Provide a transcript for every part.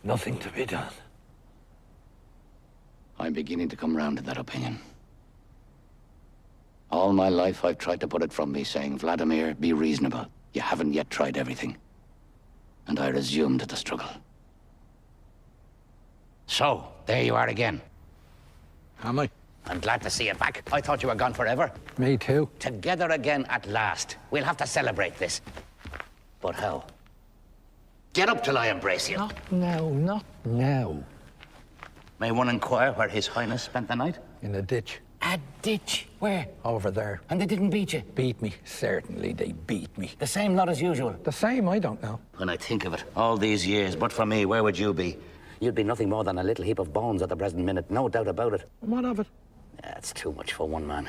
Nothing to be done. I'm beginning to come round to that opinion. All my life I've tried to put it from me, saying, Vladimir, be reasonable. You haven't yet tried everything. And I resumed the struggle. So, there you are again. Am I? I'm glad to see you back. I thought you were gone forever. Me too. Together again at last. We'll have to celebrate this. But how? Get up till I embrace you. Not now, not now. May one inquire where His Highness spent the night? In a ditch. A ditch? Where? Over there. And they didn't beat you? Beat me. Certainly they beat me. The same lot as usual? The same, I don't know. When I think of it, all these years, but for me, where would you be? You'd be nothing more than a little heap of bones at the present minute, no doubt about it. What of it? It's too much for one man.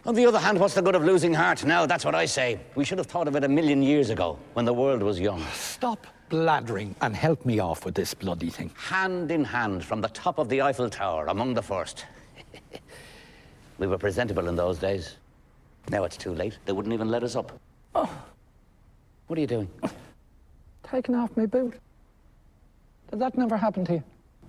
On the other hand, what's the good of losing heart now? That's what I say. We should have thought of it 1,000,000 years ago, when the world was young. Stop blathering and help me off with this bloody thing. Hand in hand from the top of the Eiffel Tower, among the first. We were presentable in those days. Now it's too late. They wouldn't even let us up. Oh. What are you doing? Taking off my boot. Did that never happen to you?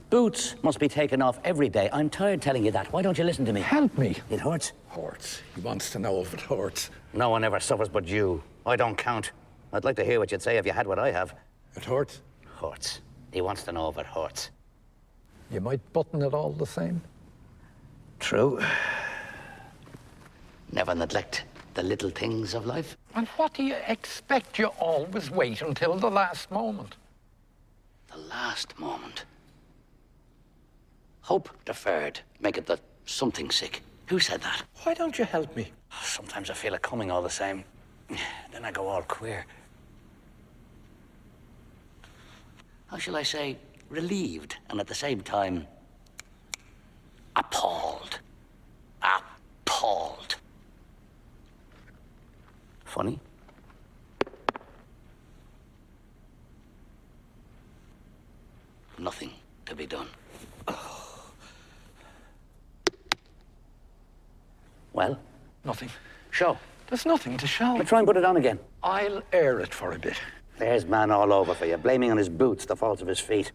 Boots must be taken off every day. I'm tired telling you that. Why don't you listen to me? Help me. It hurts. Hurts. He wants to know if it hurts. No one ever suffers but you. I don't count. I'd like to hear what you'd say if you had what I have. It hurts? Hurts. He wants to know if it hurts. You might button it all the same. True. Never neglect the little things of life. And what do you expect? You always wait until the last moment. The last moment. Hope deferred. Make it the something sick. Who said that? Why don't you help me? Sometimes I feel it coming all the same. Then I go all queer. How shall I say? Relieved, and at the same time, appalled. Appalled. Funny? Nothing to be done. Well? Nothing. Show. There's nothing to show. I'll try and put it on again. I'll air it for a bit. There's man all over for you, blaming on his boots the faults of his feet.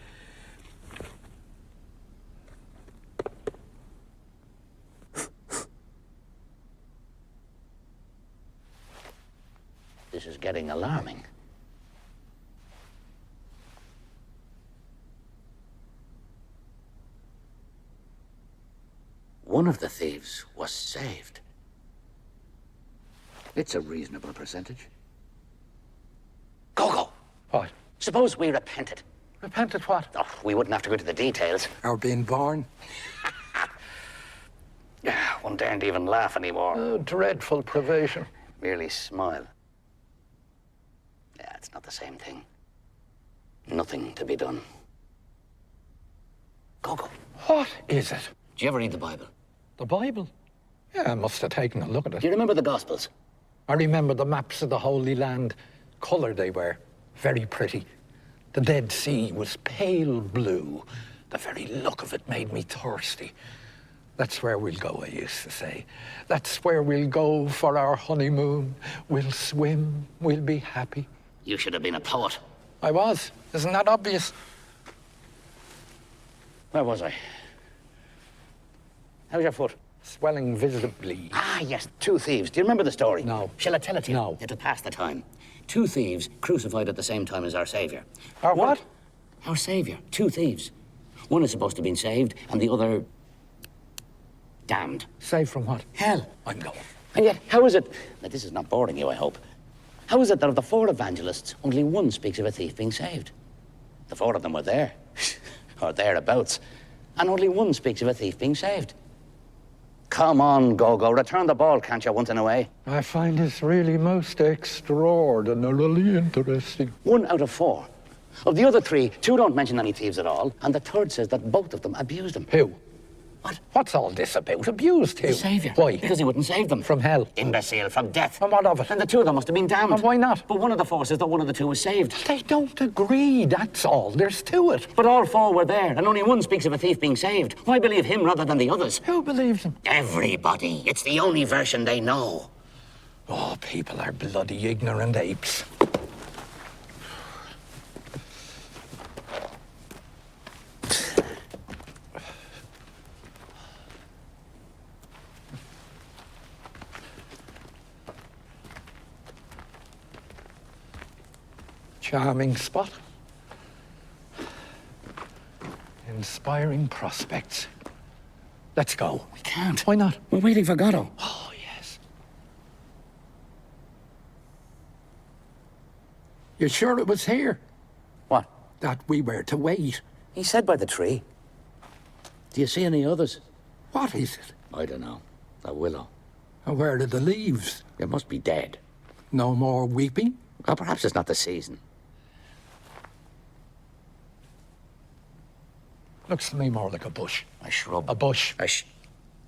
This is getting alarming. One of the thieves was saved. It's a reasonable percentage. Go. What? Suppose we repented. Repented what? Oh, we wouldn't have to go into the details. Our being born? One daren't even laugh anymore. Oh, dreadful privation. Merely smile. Yeah, it's not the same thing. Nothing to be done. Go. What is it? Do you ever read the Bible? The Bible? Yeah, I must have taken a look at it. Do you remember the Gospels? I remember the maps of the Holy Land. Colour they were. Very pretty. The Dead Sea was pale blue. The very look of it made me thirsty. That's where we'll go, I used to say. That's where we'll go for our honeymoon. We'll swim. We'll be happy. You should have been a poet. I was. Isn't that obvious? Where was I? How's your foot? Swelling visibly. Ah, yes, 2 thieves. Do you remember the story? No. Shall I tell it to you? No. It'll pass the time. 2 thieves crucified at the same time as our Saviour. Our what? Our Saviour. 2 thieves. One is supposed to have been saved, and the other... damned. Saved from what? Hell. I'm going. And yet, how is it... Now, this is not boring you, I hope. How is it that of the 4 evangelists, only one speaks of a thief being saved? The 4 of them were there. Or thereabouts. And only one speaks of a thief being saved. Come on, Gogo. Return the ball, can't you, once in a way? I find this really most extraordinarily interesting. 1 out of 4. Of the other 3, 2 don't mention any thieves at all, and the 3rd says that both of them abused him. Who? What? What's all this about? Abused who? The Saviour. Why? Because he wouldn't save them. From hell. Imbecile, from death. And what of it? And the 2 of them must have been damned. And why not? But one of the 4 says that one of the 2 was saved. They don't agree, that's all. There's to it. But all 4 were there, and only one speaks of a thief being saved. Why believe him rather than the others? Who believes him? Everybody. It's the only version they know. Oh, people are bloody ignorant apes. Charming spot. Inspiring prospects. Let's go. We can't. Why not? We're waiting for Godot. Oh, yes. You sure it was here? What? That we were to wait. He said by the tree. Do you see any others? What is it? I don't know. A willow. And where are the leaves? It must be dead. No more weeping? Or perhaps it's not the season. Looks to me more like a bush. A shrub. A bush.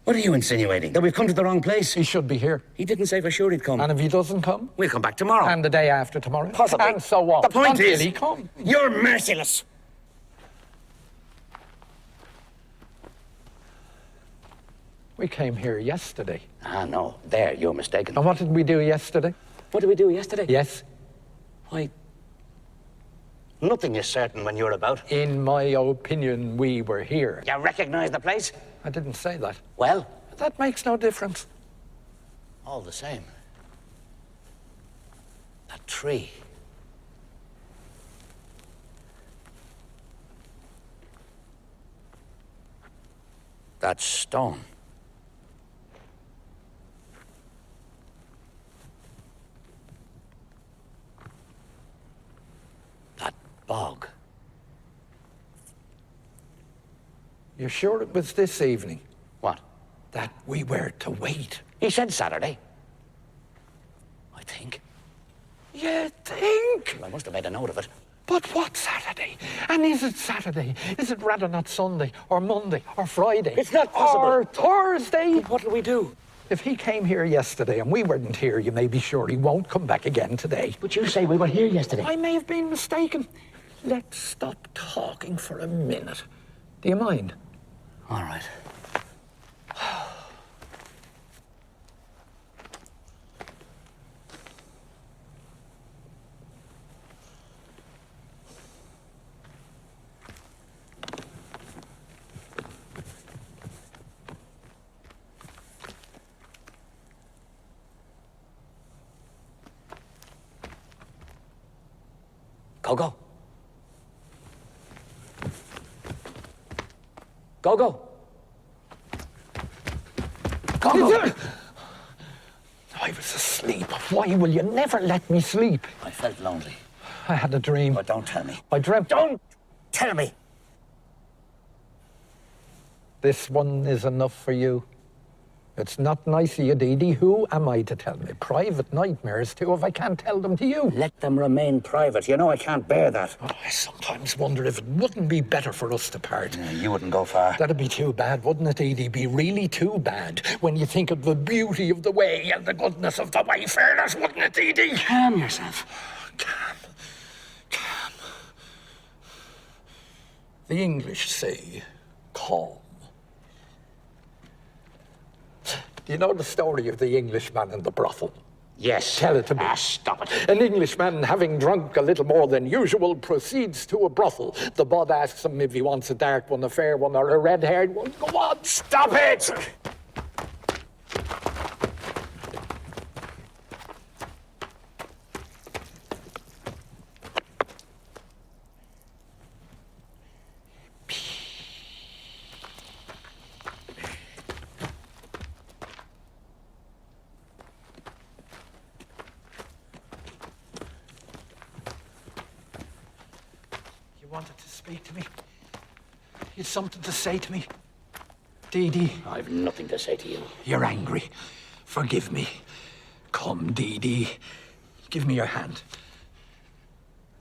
What are you insinuating? That we've come to the wrong place? He should be here. He didn't say for sure he'd come. And if he doesn't come? We'll come back tomorrow. And the day after tomorrow? Possibly. And so on. The point until is, he comes. You're merciless. We came here yesterday. Ah, no. There, you're mistaken. And what did we do yesterday? What did we do yesterday? Yes. Why, nothing is certain when you're about. In my opinion, we were here. You recognize the place? I didn't say that. Well? That makes no difference. All the same. That tree. That stone. That bog. You're sure it was this evening? What? That we were to wait. He said Saturday. I think. You think? I must have made a note of it. But what Saturday? And is it Saturday? Is it rather not Sunday or Monday or Friday? It's not possible. Or Thursday? What'll we do? If he came here yesterday and we weren't here, you may be sure he won't come back again today. But you say we were here yesterday. I may have been mistaken. Let's stop talking for a minute. Do you mind? All right. Go. Go. I was asleep. Why will you never let me sleep? I felt lonely. I had a dream. But don't tell me. I dreamt... Don't tell me. This one is enough for you. It's not nice of you, Dee. Who am I to tell me private nightmares to if I can't tell them to you? Let them remain private. You know I can't bear that. Oh, I sometimes wonder if it wouldn't be better for us to part. You wouldn't go far. That'd be too bad, wouldn't it, Edie? Be really too bad when you think of the beauty of the way and the goodness of the wayfarers, wouldn't it, Edie? Calm yourself. Calm. The English say calm. Do you know the story of the Englishman and the brothel? Yes. Tell it to me. Stop it. An Englishman, having drunk a little more than usual, proceeds to a brothel. The bud asks him if he wants a dark one, a fair one, or a red-haired one. Go on, stop it! Wanted to speak to me? You'd something to say to me? Dee. I've nothing to say to you. You're angry. Forgive me. Come, Dee. Give me your hand.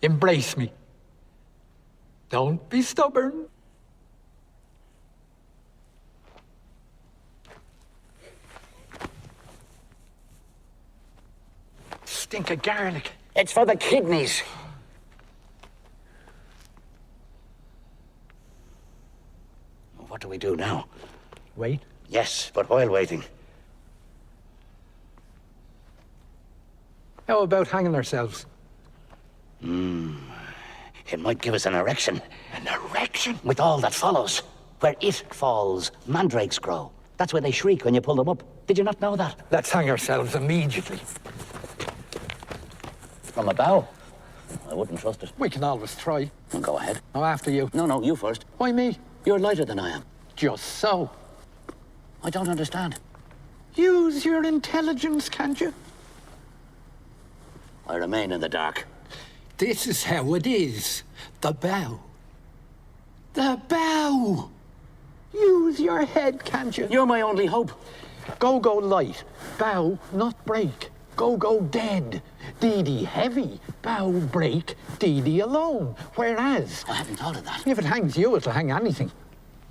Embrace me. Don't be stubborn. Stink of garlic. It's for the kidneys. What do we do now? Wait. Yes, but while waiting. How about hanging ourselves? It might give us an erection. An erection? With all that follows. Where it falls, mandrakes grow. That's where they shriek when you pull them up. Did you not know that? Let's hang ourselves immediately. From a bough. I wouldn't trust it. We can always try. Well, go ahead. I'm after you. No, you first. Why me? You're lighter than I am. Just so. I don't understand. Use your intelligence, can't you? I remain in the dark. This is how it is. The bow. The bow! Use your head, can't you? You're my only hope. Go light. Bow, not break. Go dead. Dee heavy. Bow break. Dee alone. Whereas, I haven't thought of that. if it hangs you, it'll hang anything.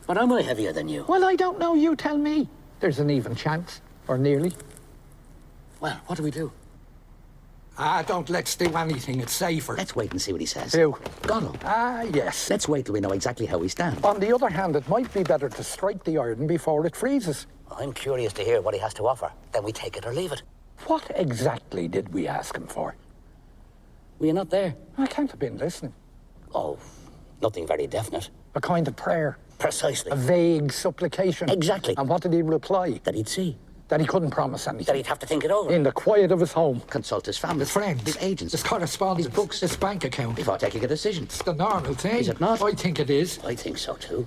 But am I heavier than you? Well, I don't know. You tell me. There's an even chance. Or nearly. Well, what do we do? Let's do anything. It's safer. Let's wait and see what he says. Who? Godot. Yes. Let's wait till we know exactly how we stand. On the other hand, it might be better to strike the iron before it freezes. I'm curious to hear what he has to offer. Then we take it or leave it. What exactly did we ask him for? Were you not there? I can't have been listening. Oh, nothing very definite. A kind of prayer. Precisely. A vague supplication. Exactly. And what did he reply? That he'd see. That he couldn't promise anything. That he'd have to think it over. In the quiet of his home. Consult his family. His friends. His agents. His correspondence. His books. His bank account. Before taking a decision. It's the normal thing. Is it not? I think it is. I think so too.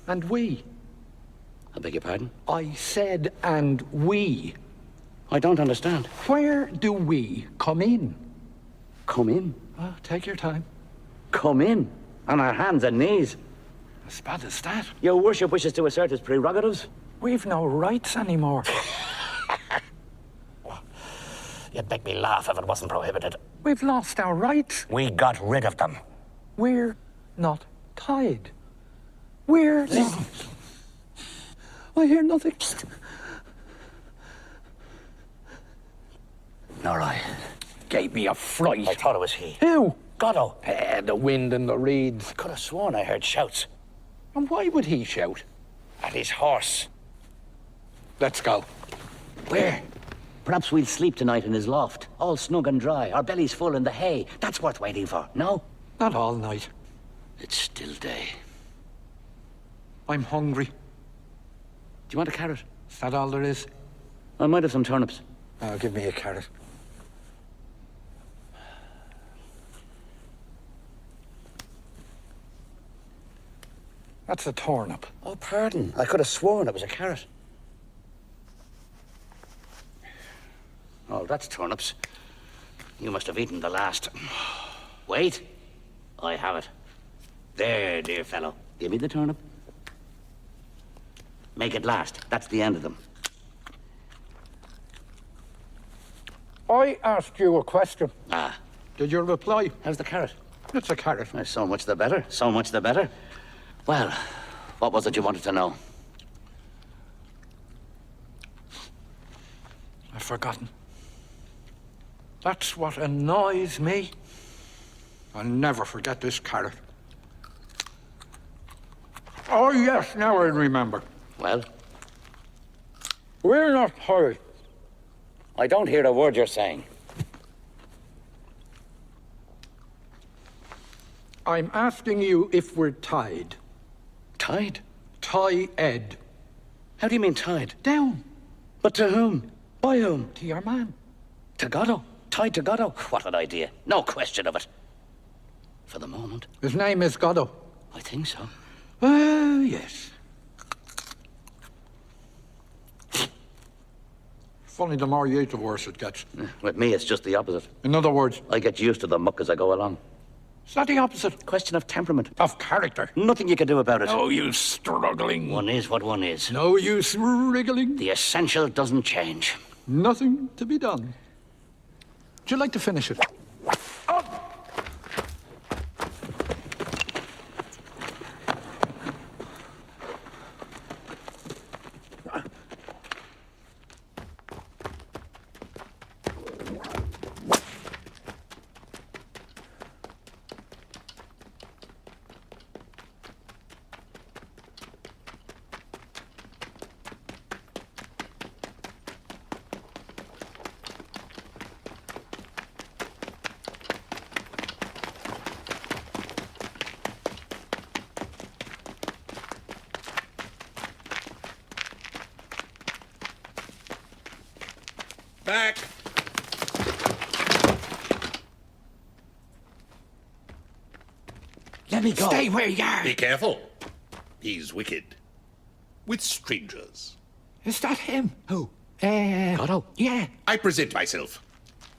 And we. I beg your pardon? I said and we. I don't understand. Where do we come in? Come in? Oh, take your time. Come in? On our hands and knees? As bad as that. Your worship wishes to assert his prerogatives? We've no rights anymore. You'd make me laugh if it wasn't prohibited. We've lost our rights. We got rid of them. We're not tied. We're not... I hear nothing. Nor I. Gave me a fright. I thought it was he. Who? Godot. The wind in the reeds. I could have sworn I heard shouts. And why would he shout? At his horse. Let's go. Where? Perhaps we'll sleep tonight in his loft. All snug and dry. Our bellies full in the hay. That's worth waiting for, no? Not all night. It's still day. I'm hungry. Do you want a carrot? Is that all there is? I might have some turnips. Oh, give me a carrot. That's a turnip. Oh, pardon. I could have sworn it was a carrot. Oh, that's turnips. You must have eaten the last. Wait. I have it. There, dear fellow. Give me the turnip. Make it last. That's the end of them. I asked you a question. Ah. Did you reply? How's the carrot? It's a carrot. So much the better. So much the better. Well, what was it you wanted to know? I've forgotten. That's what annoys me. I'll never forget this carrot. Oh, yes, now I remember. Well? We're not hurry. I don't hear a word you're saying. I'm asking you if we're tied. Tied? Tie-ed. How do you mean tied? Down. But to whom? By whom? To your man. To Godot? Tied to Godot? What an idea. No question of it. For the moment. His name is Godot. I think so. Yes. Funny, the more you eat, the worse it gets. With me, it's just the opposite. In other words, I get used to the muck as I go along. is that the opposite? Question of temperament. Of character. Nothing you can do about it. No use struggling. One is what one is. No use wriggling. The essential doesn't change. Nothing to be done. Would you like to finish it? Back. me go. Stay where you are. Be careful. He's wicked. With strangers. Is that him? Who? Godot? Yeah. I present myself.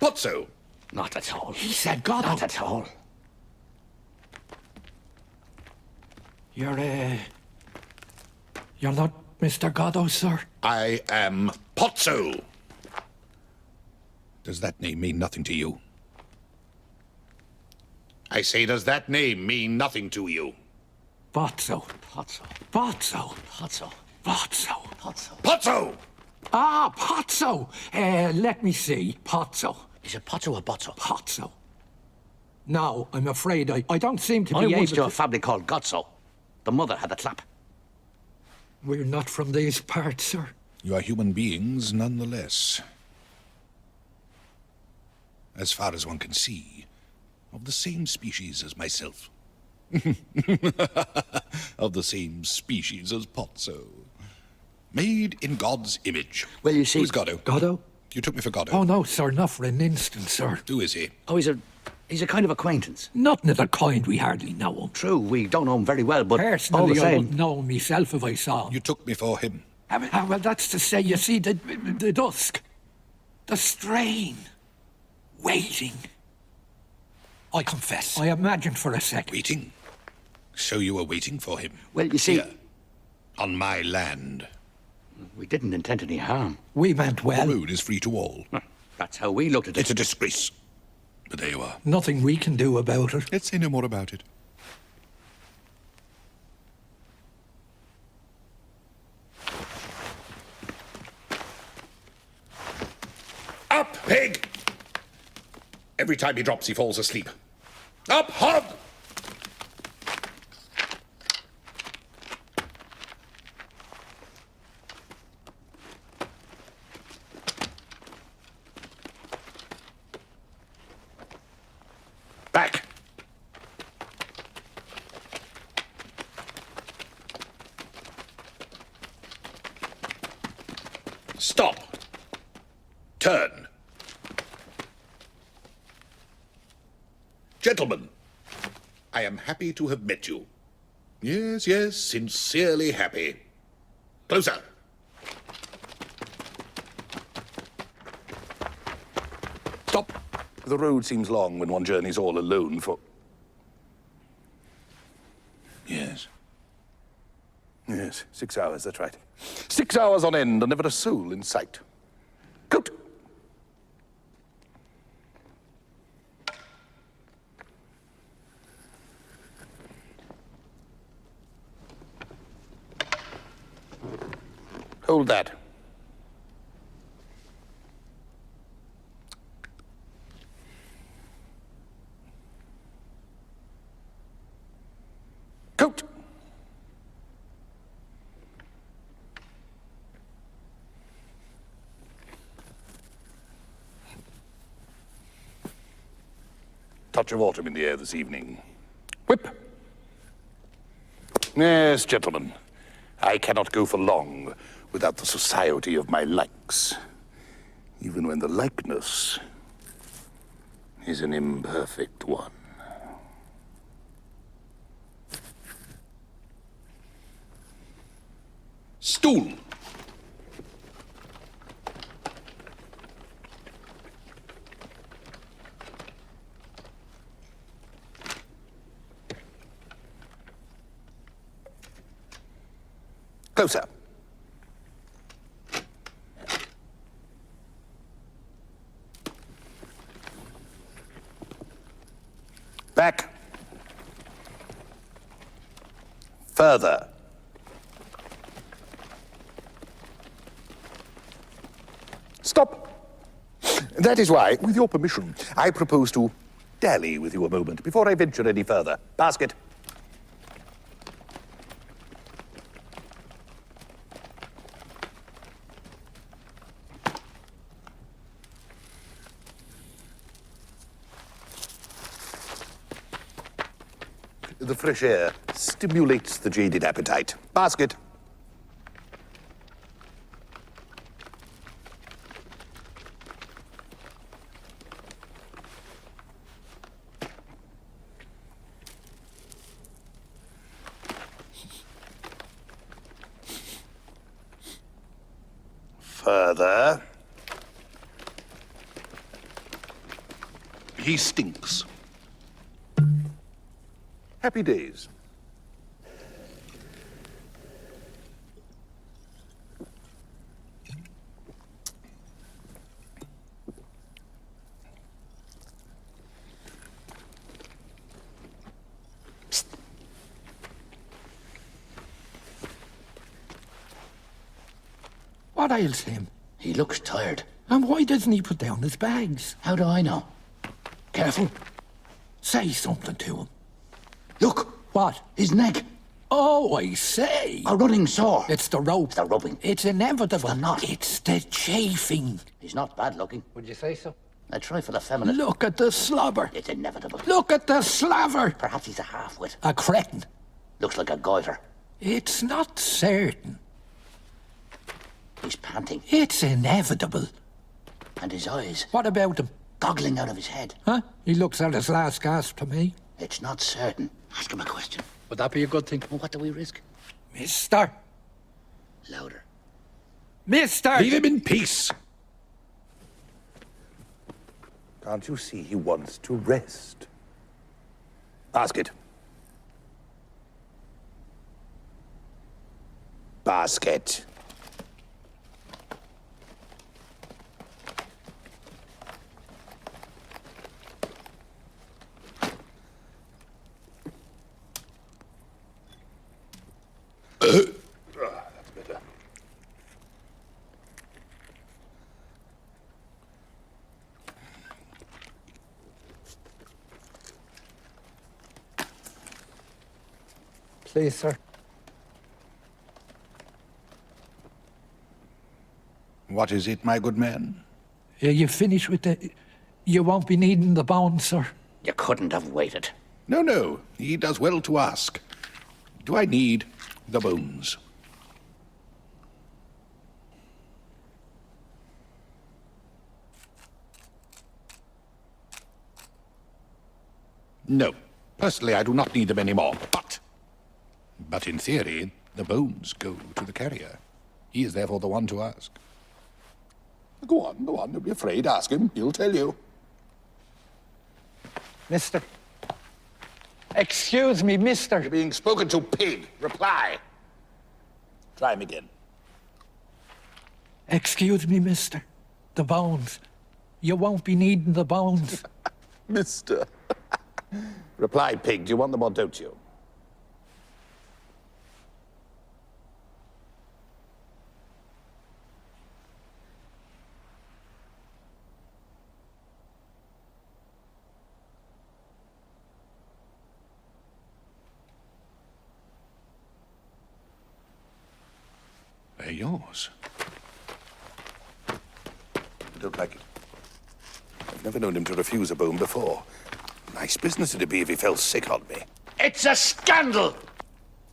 Pozzo. Not at all. He said Godot. Not at all. You're not Mr. Godot, sir? I am Pozzo. Does that name mean nothing to you? I say, does that name mean nothing to you? Pozzo. Pozzo. Pozzo. Pozzo. Pozzo. Pozzo. Pozzo! Ah, Pozzo. Let me see. Pozzo. Is it Pozzo or Bozzo? Pozzo. No, I'm afraid I don't seem to be I able once to... knew a family called Gozzo. The mother had the clap. We're not from these parts, sir. You are human beings nonetheless. As far as one can see, of the same species as myself. Of the same species as Pozzo. Made in God's image. Well, you see... Who's Godot? Godot? You took me for Godot. Oh, no, sir, not for an instant, sir. Who is he? Oh, he's a kind of acquaintance. Nothing of the kind, we hardly know him. True, we don't know him very well, but all the Personally, I same... wouldn't know him myself if I saw him. You took me for him. Well, that's to say, you see, the dusk, the strain, waiting. I confess, I imagined for a second. Waiting? So you were waiting for him? Well, you see... Here, on my land. We didn't intend any harm. We meant well. The road is free to all. That's how we looked at It's it. a disgrace. But there you are. Nothing we can do about it. Let's say no more about it. Up, pig! Every time he drops, he falls asleep. Up, hog! Back! Stop! Turn! Gentlemen, I am happy to have met you. Yes, yes, sincerely happy. Closer. Stop. The road seems long when one journeys all alone for... Yes. Yes, 6 hours, that's right. 6 hours on end and never a soul in sight. Good. Hold that. Coat. Touch of autumn in the air this evening. Whip. Yes, gentlemen. I cannot go for long without the society of my likes, even when the likeness is an imperfect one. Stool. Closer. Back. Further. Stop. That is why, with your permission, I propose to dally with you a moment before I venture any further. Basket. The fresh air stimulates the jaded appetite. Basket. further. He stinks. Happy days. What ails him? He looks tired. And why doesn't he put down his bags? How do I know? Careful. Say something to him. Look! What? His neck! Oh, I say. A running sore. It's the rope. The rubbing. It's inevitable. The knot. It's the chafing. He's not bad looking. Would you say so? A trifle effeminate. Look at the slobber. It's inevitable. Look at the slaver. Perhaps he's a half-wit. A cretin. Looks like a goiter. It's not certain. He's panting. It's inevitable. And his eyes. What about him? Goggling out of his head. Huh? He looks at his last gasp to me. It's not certain. Ask him a question. Would that be a good thing? Well, what do we risk? Mister. Louder. Mister! Leave him in peace. Can't you see he wants to rest? Basket. Basket. That's better. Please, sir. What is it, my good man? You finish with the... You won't be needing the bones, sir. You couldn't have waited. No, no. He does well to ask. Do I need the bones? No. Personally, I do not need them anymore. But in theory, the bones go to the carrier. He is therefore the one to ask. Go on. Don't be afraid. Ask him. He'll tell you. Mister. Excuse me, mister. You're being spoken to, pig. Reply. Try him again. Excuse me, mister. The bones. You won't be needing the bones. Mister. Reply, pig. Do you want them or don't you? They're yours. I don't like it. I've never known him to refuse a bone before. Nice business it'd be if he fell sick on me. It's a scandal!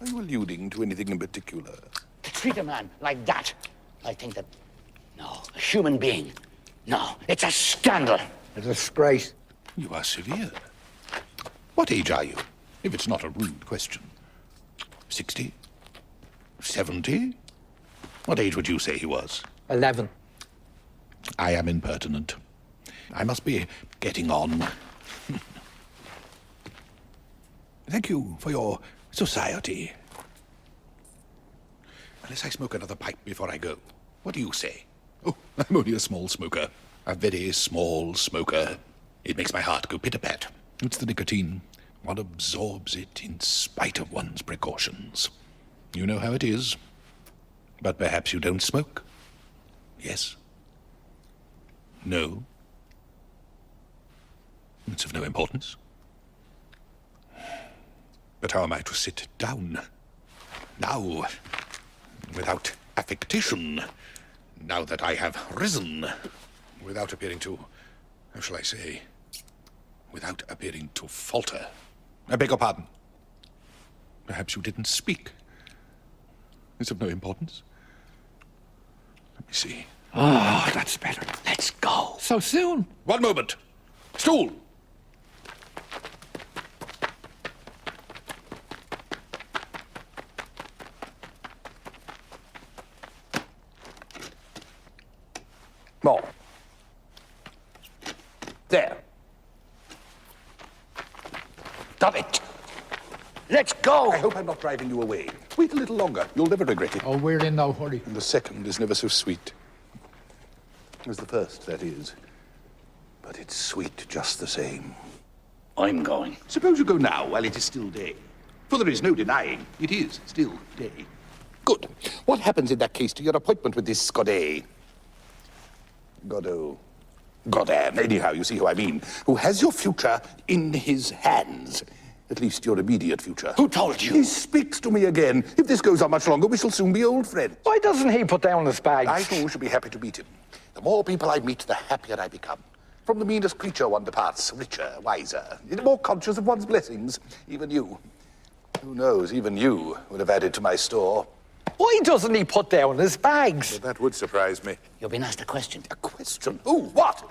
Are you alluding to anything in particular? To treat a man like that, I think that... No, a human being. No, it's a scandal. A disgrace. You are severe. What age are you, if it's not a rude question? 60? 70? What age would you say he was? 11. I am impertinent. I must be getting on. Thank you for your society. Unless I smoke another pipe before I go. What do you say? Oh, I'm only a small smoker. A very small smoker. It makes my heart go pit-a-pat. It's the nicotine. One absorbs it in spite of one's precautions. You know how it is. But perhaps you don't smoke? Yes? No? It's of no importance. But how am I to sit down? Now, without affectation, now that I have risen, without appearing to, how shall I say, without appearing to falter. I beg your pardon. Perhaps you didn't speak. It's of no importance. Let me see. Oh, that's better. Let's go. So soon? One moment. Stool! Done it. Let's go! I hope I'm not driving you away. Wait a little longer. You'll never regret it. Oh, we're in no hurry. And the second is never so sweet as the first, that is. But it's sweet just the same. I'm going. Suppose you go now while it is still day. For there is no denying it is still day. Good. What happens in that case to your appointment with this Godot? Goddamn. Anyhow, you see who I mean. Who has your future in his hands. At least your immediate future. Who told you? He speaks to me again. If this goes on much longer, we shall soon be old friends. Why doesn't he put down his bags? I too should be happy to meet him. The more people I meet, the happier I become. From the meanest creature one departs, richer, wiser, more conscious of one's blessings. Even you. Who knows, even you would have added to my store. Why doesn't he put down his bags? Well, that would surprise me. You're being asked a question. A question? Who? What?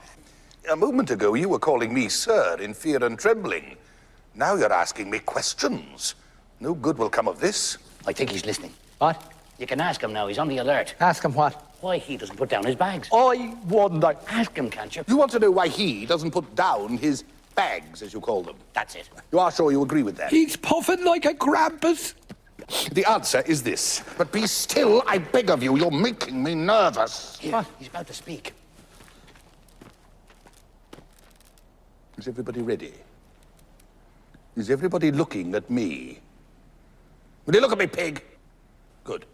A moment ago, you were calling me sir in fear and trembling. Now you're asking me questions. No good will come of this. I think he's listening. What? You can ask him now. He's on the alert. Ask him what? Why he doesn't put down his bags. I wonder. Ask him, can't you? You want to know why he doesn't put down his bags, as you call them? That's it. You are sure you agree with that? He's puffing like a Krampus. The answer is this. But be still, I beg of you. You're making me nervous. Here, What? he's about to speak. Is everybody ready? Is everybody looking at me? Will you look at me, pig? Good.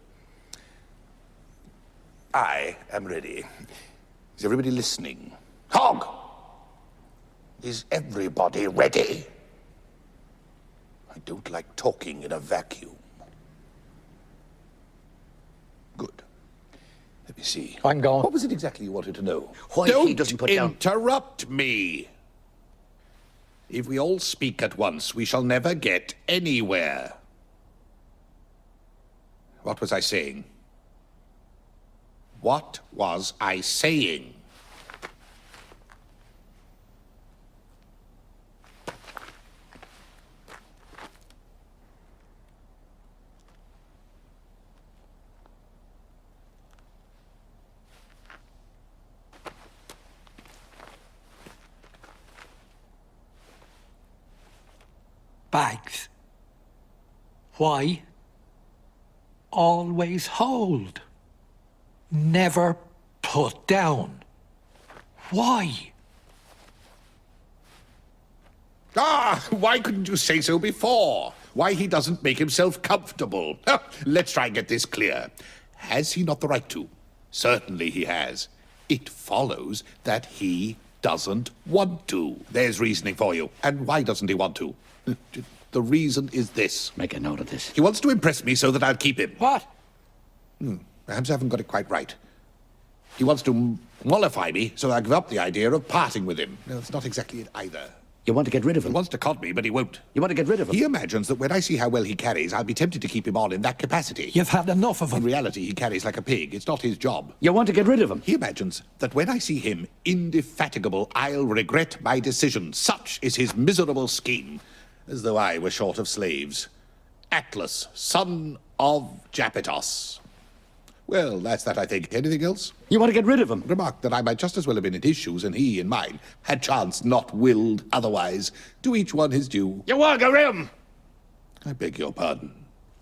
I am ready. Is everybody listening? Hog! Is everybody ready? I don't like talking in a vacuum. Good. Let me see. I'm going. What was it exactly you wanted to know? Why he doesn't put down... interrupt me. If we all speak at once, we shall never get anywhere. What was I saying? What was I saying? Bags. Why? Always hold. Never put down. Why? Ah, why couldn't you say so before? Why he doesn't make himself comfortable. Let's try and get this clear. Has he not the right to? Certainly he has. It follows that he doesn't want to. There's reasoning for you. And why doesn't he want to? The reason is this. Make a note of this. He wants to impress me so that I'll keep him. What? Perhaps I haven't got it quite right. He wants to mollify me so that I give up the idea of parting with him. No, it's not exactly it either. You want to get rid of He him? wants to cod me, but he won't. You want to get rid of him? He imagines that when I see how well he carries, I'll be tempted to keep him on in that capacity. You've had enough of In him. reality, he carries like a pig. It's not his job. You want to get rid of him? He imagines that when I see him indefatigable, I'll regret my decision. Such is his miserable scheme. As though I were short of slaves. Atlas, son of Japetos. Well, that's that, I think. Anything else? You want to get rid of him? Remarked that I might just as well have been in his shoes and he in mine, had chance not willed otherwise. To each one his due. You want to get rid of him? I beg your pardon.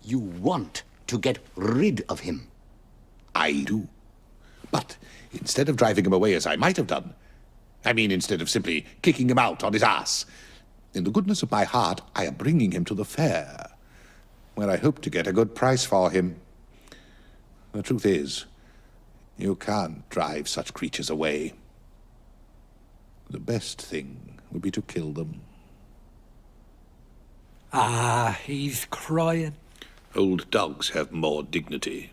You want to get rid of him? I do. But instead of driving him away as I might have done, I mean instead of simply kicking him out on his ass, in the goodness of my heart, I am bringing him to the fair, where I hope to get a good price for him. The truth is, you can't drive such creatures away. The best thing would be to kill them. Ah, he's crying. Old dogs have more dignity.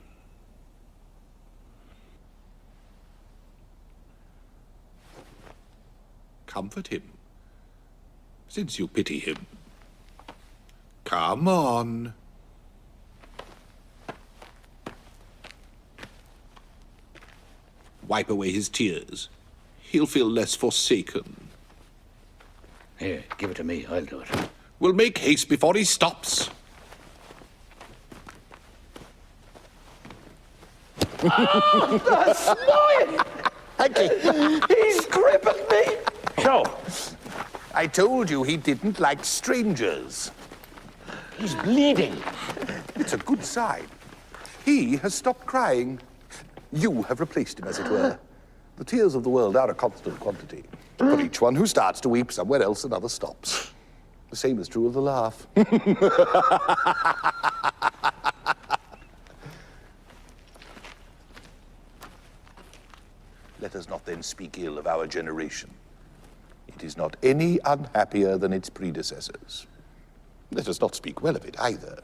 Comfort him, since you pity him. Come on. Wipe away his tears. He'll feel less forsaken. Here, give it to me. I'll do it. We'll make haste before he stops. Thank you. He's gripping me. So, I told you he didn't like strangers. He's bleeding. It's a good sign. He has stopped crying. You have replaced him, as it were. The tears of the world are a constant quantity. For each one who starts to weep, somewhere else another stops. The same is true of the laugh. Let us not then speak ill of our generation. It is not any unhappier than its predecessors. Let us not speak well of it either.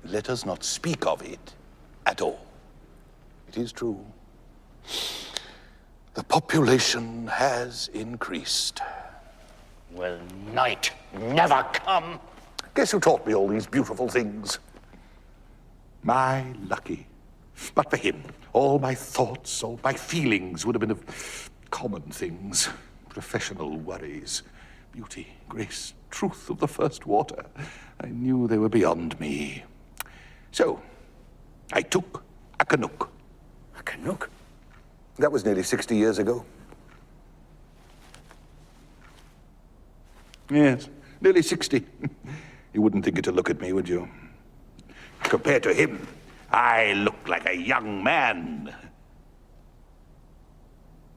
Let us not speak of it at all. It is true. The population has increased. Will night never come? Guess who taught me all these beautiful things? My lucky. But for him, all my thoughts, all my feelings would have been of common things. Professional worries. Beauty, grace, truth of the first water. I knew they were beyond me. So, I took a Canuck. A Canuck? That was nearly 60 years ago. Yes, nearly 60. You wouldn't think it to look at me, would you? Compared to him, I look like a young man.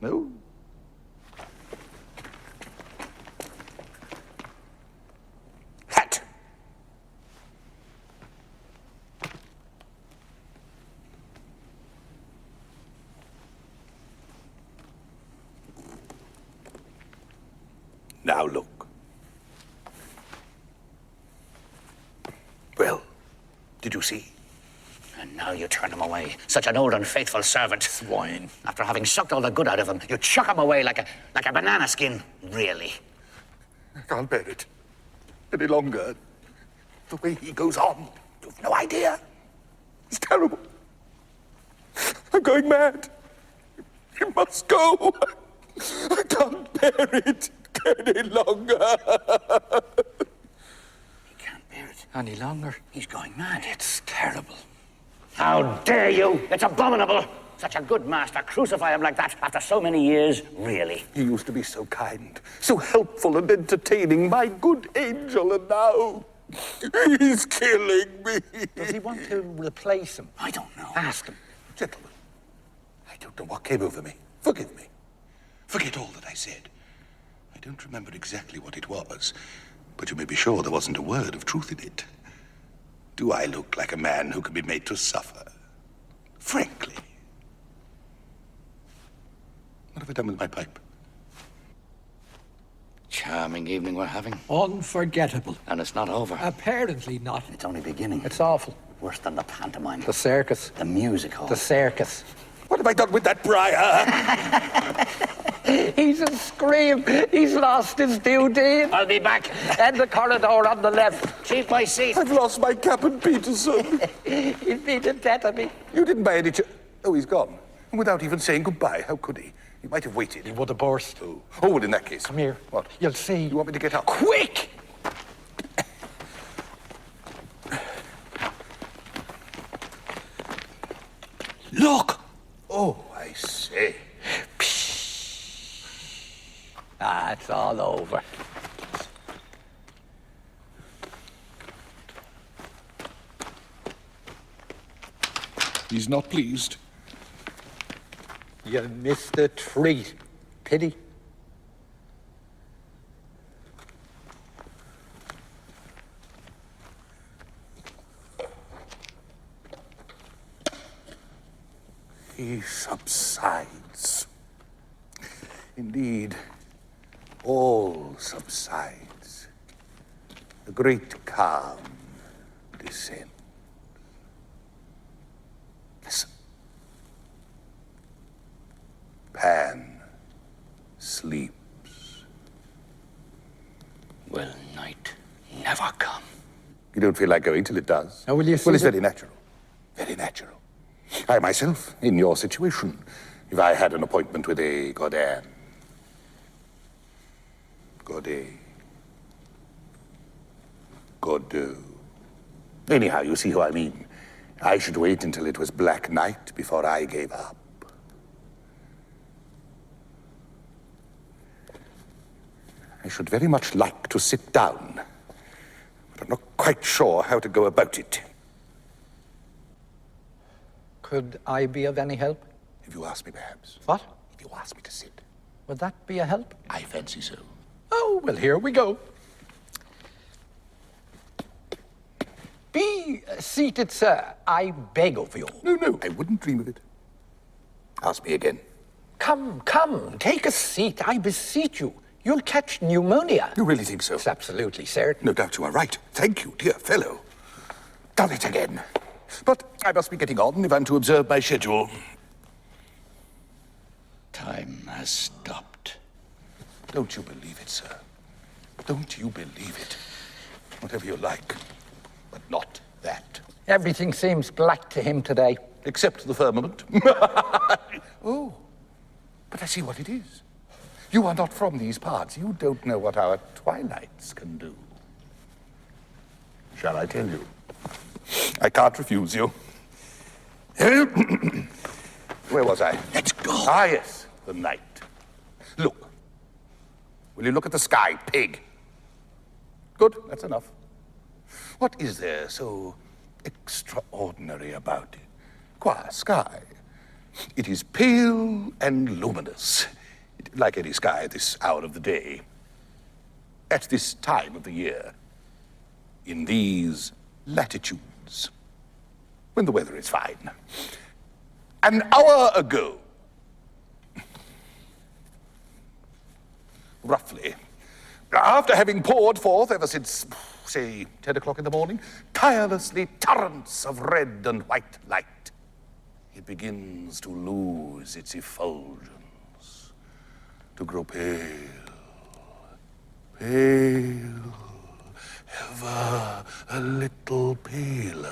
No? Hat. Now look. Well, did you see? And now you turn him away. Such an old and faithful servant. Swine. After having sucked all the good out of him, you chuck him away like a banana skin. Really? I can't bear it any longer. The way he goes on, you've no idea. It's terrible. I'm going mad. He must go. I can't bear it any longer. He can't bear it any longer. He's going mad. It's terrible. How dare you? It's abominable. Such a good master, crucify him like that after so many years, really. He used to be so kind, so helpful and entertaining, my good angel, and now he's killing me. Does he want to replace him? I don't know. Ask him. Gentlemen, I don't know what came over me. Forgive me. Forget all that I said. I don't remember exactly what it was, but you may be sure there wasn't a word of truth in it. Do I look like a man who can be made to suffer? Frankly. What have I done with my pipe? Charming evening we're having. Unforgettable. And it's not over. Apparently not. It's only beginning. It's awful. Worse than the pantomime. The circus. The music hall. The circus. What have I done with that briar? He's a scream. He's lost his duty. I'll be back. And the corridor on the left. Keep my seat. I've lost my cap and Peterson. He'd be the death of me. You didn't buy any Oh, he's gone. And without even saying goodbye. How could he? He might have waited. He would have burst. Oh, well, in that case. Come here. What? You'll see. You want me to get up? Quick! Look! Oh, I say. Ah, it's all over. He's not pleased. You missed a treat. Pity. He subsides. Indeed, all subsides. The great calm descends. Listen. Pan sleeps. Will night never come? You don't feel like going till it does. Now, will you Well, it's see very natural. Very natural. I myself, in your situation, if I had an appointment with a Godin, Godot. Anyhow, you see who I mean. I should wait until it was black night before I gave up. I should very much like to sit down, but I'm not quite sure how to go about it. Could I be of any help? If you ask me, perhaps. What? If you ask me to sit. Would that be a help? I fancy so. Oh, well, here we go. Be seated, sir. I beg of you. No, I wouldn't dream of it. Ask me again. Come, take a seat. I beseech you. You'll catch pneumonia. You really think so? It's absolutely certain. No doubt you are right. Thank you, dear fellow. Done it again. But I must be getting on if I'm to observe my schedule. Time has stopped. Don't you believe it, sir? Don't you believe it? Whatever you like, but not that. Everything seems black to him today. Except the firmament. Oh, but I see what it is. You are not from these parts. You don't know what our twilights can do. Shall I tell you? I can't refuse you. Where was I? Let's go. Ah, yes, the night. Look. Will you look at the sky, pig? Good, that's enough. What is there so extraordinary about it? Qua sky. It is pale and luminous, like any sky at this hour of the day. At this time of the year, in these latitudes, when the weather is fine. An hour ago, roughly, after having poured forth ever since, say, 10 o'clock in the morning, tirelessly torrents of red and white light, it begins to lose its effulgence, to grow pale, pale, ever a little paler,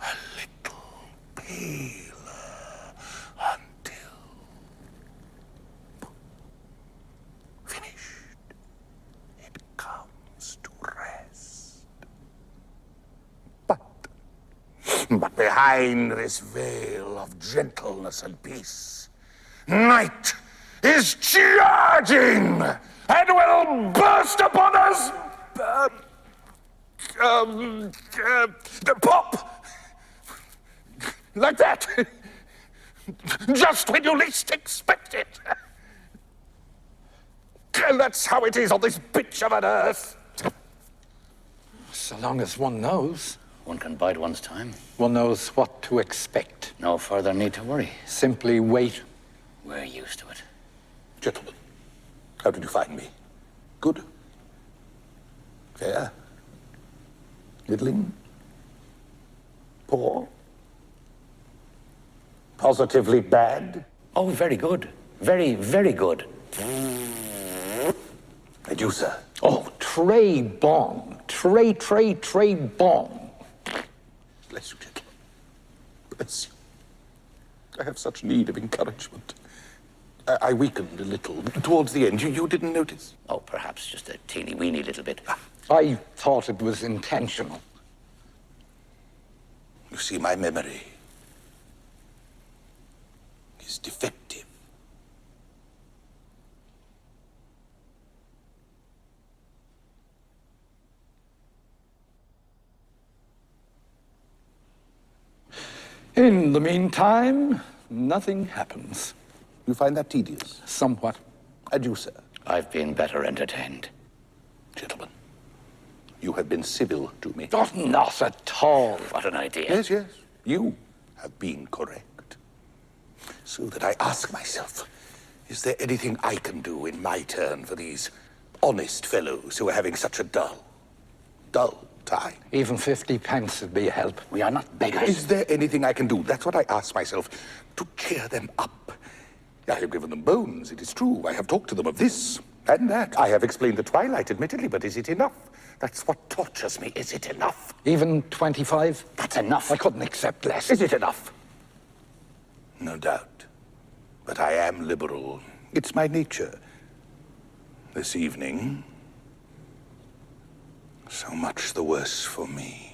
until finished, it comes to rest. But behind this veil of gentleness and peace, night is charging and will burst upon us. Pop! Like that. Just when you least expect it. And that's how it is on this bitch of an earth. So long as one knows. One can bide one's time. One knows what to expect. No further need to worry. Simply wait. We're used to it. Gentlemen, how did you find me? Good? Fair? Middling? Poor? Positively bad? Oh, very good. Very, very good. And you, sir? Oh, très bon. Très bon. Bless you, gentlemen. Bless you. I have such need of encouragement. I weakened a little towards the end. You didn't notice? Oh, perhaps just a teeny-weeny little bit. I thought it was intentional. You see, my memory is defective. In the meantime, nothing happens. You find that tedious? Somewhat. And you, sir? I've been better entertained. Gentlemen, you have been civil to me. Oh, not at all. What an idea. Yes, yes. You have been correct. So that I ask myself, is there anything I can do in my turn for these honest fellows who are having such a dull time? Even 50 pence would be a help. We are not beggars. Is there anything I can do? That's what I ask myself, to cheer them up. I have given them bones, it is true. I have talked to them of this and that. I have explained the twilight, admittedly, but is it enough? That's what tortures me. Is it enough? Even 25? That's enough. I couldn't accept less. Is it enough? No doubt. But I am liberal. It's my nature. This evening, so much the worse for me.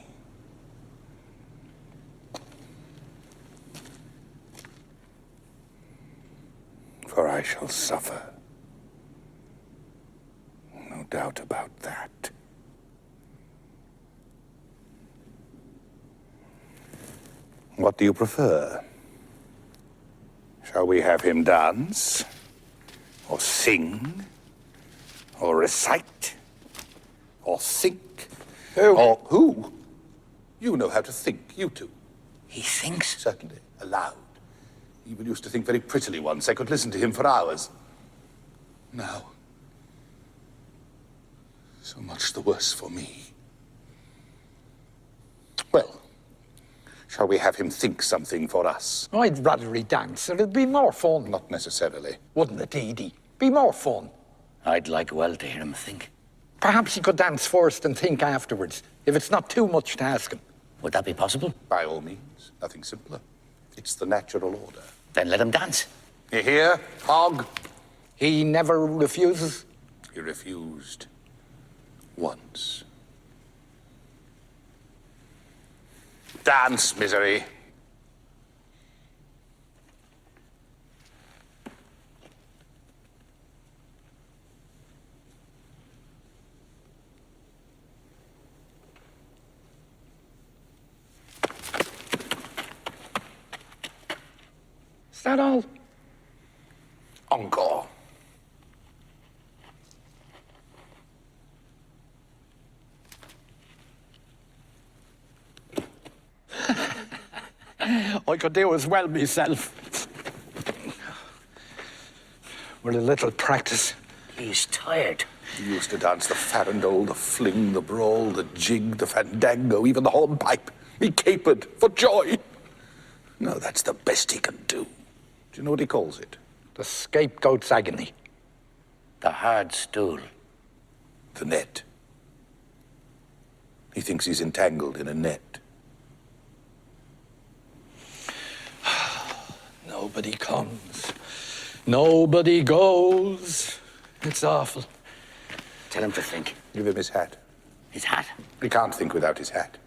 For I shall suffer doubt about that. What do you prefer? Shall we have him dance? Or sing? Or recite? Or think? Who? Or who? You know how to think, you two. He thinks? Certainly, aloud. He even used to think very prettily once. I could listen to him for hours. Now, so much the worse for me. Well, shall we have him think something for us? I'd rather he dance. It'd be more fun. Not necessarily. Wouldn't it, Edie? Be more fun. I'd like well to hear him think. Perhaps he could dance first and think afterwards, if it's not too much to ask him. Would that be possible? By all means. Nothing simpler. It's the natural order. Then let him dance. You hear, Hog? He never refuses. He refused once. Dance, misery. Is that all? Encore. I could do as well myself. With a little practice. He's tired. He used to dance the farandole, the fling, the brawl, the jig, the fandango, even the hornpipe. He capered for joy. No, that's the best he can do. Do you know what he calls it? The scapegoat's agony. The hard stool. The net. He thinks he's entangled in a net. Nobody comes. Nobody goes. It's awful. Tell him to think. Give him his hat. His hat? He can't think without his hat.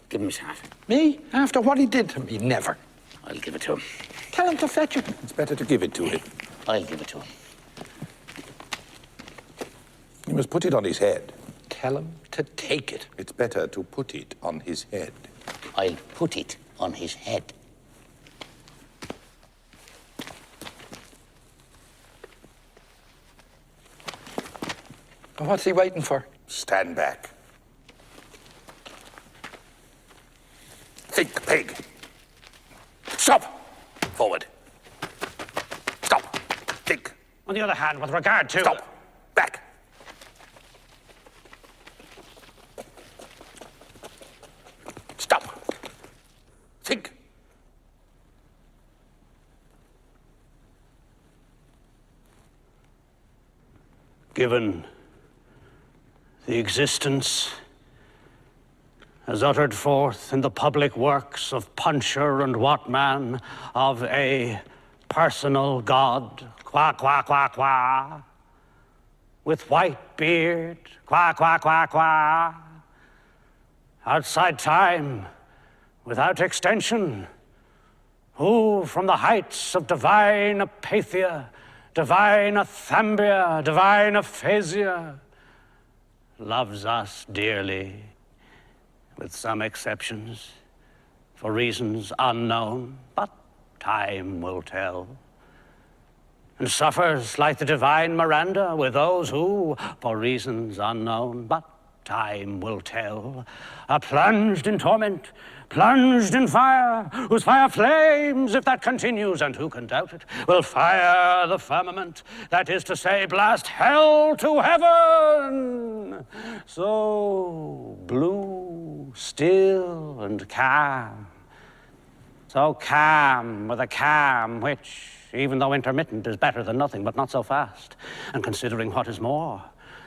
Give him his hat. Me? After what he did to me? Never. I'll give it to him. Tell him to fetch it. It's better to give it to him. I'll give it to him. You must put it on his head. Tell him to take it. It's better to put it on his head. I'll put it on his head. What's he waiting for? Stand back. Think, pig. Stop! Forward. Stop. Think. On the other hand, with regard to... Stop. Back. Stop. Think. Given the existence as uttered forth in the public works of Puncher and Watman of a personal God, qua, qua, qua, qua, with white beard, qua, qua, qua, qua, outside time, without extension, who from the heights of divine apathia, divine athambia, divine aphasia, loves us dearly, with some exceptions, for reasons unknown, but time will tell. And suffers like the divine Miranda with those who, for reasons unknown, but time will tell, are plunged in torment, plunged in fire, whose fire flames, if that continues, and who can doubt it, will fire the firmament, that is to say, blast hell to heaven. So blue, still, and calm. So calm with a calm which, even though intermittent, is better than nothing, but not so fast. And considering what is more,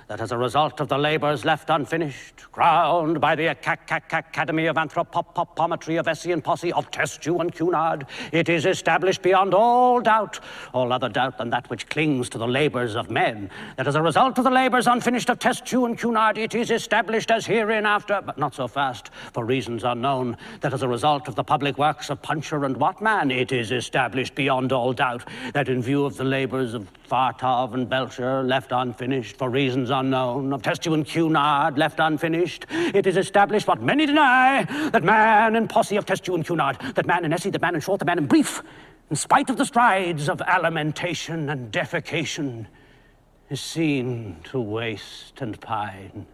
that as a result of the labors left unfinished, crowned by the Academy of Anthropometry of Essie and Posse of Testu and Cunard, it is established beyond all doubt, all other doubt than that which clings to the labors of men, that as a result of the labors unfinished of Testu and Cunard, it is established as hereinafter, but not so fast, for reasons unknown, that as a result of the public works of Puncher and Watman, it is established beyond all doubt, that in view of the labors of Fartov and Belcher left unfinished, for reasons unknown, of Testuan Cunard left unfinished. It is established what many deny, that man in posse of Testuan Cunard, that man in essay, that man in short, that man in brief, in spite of the strides of alimentation and defecation, is seen to waste and pine.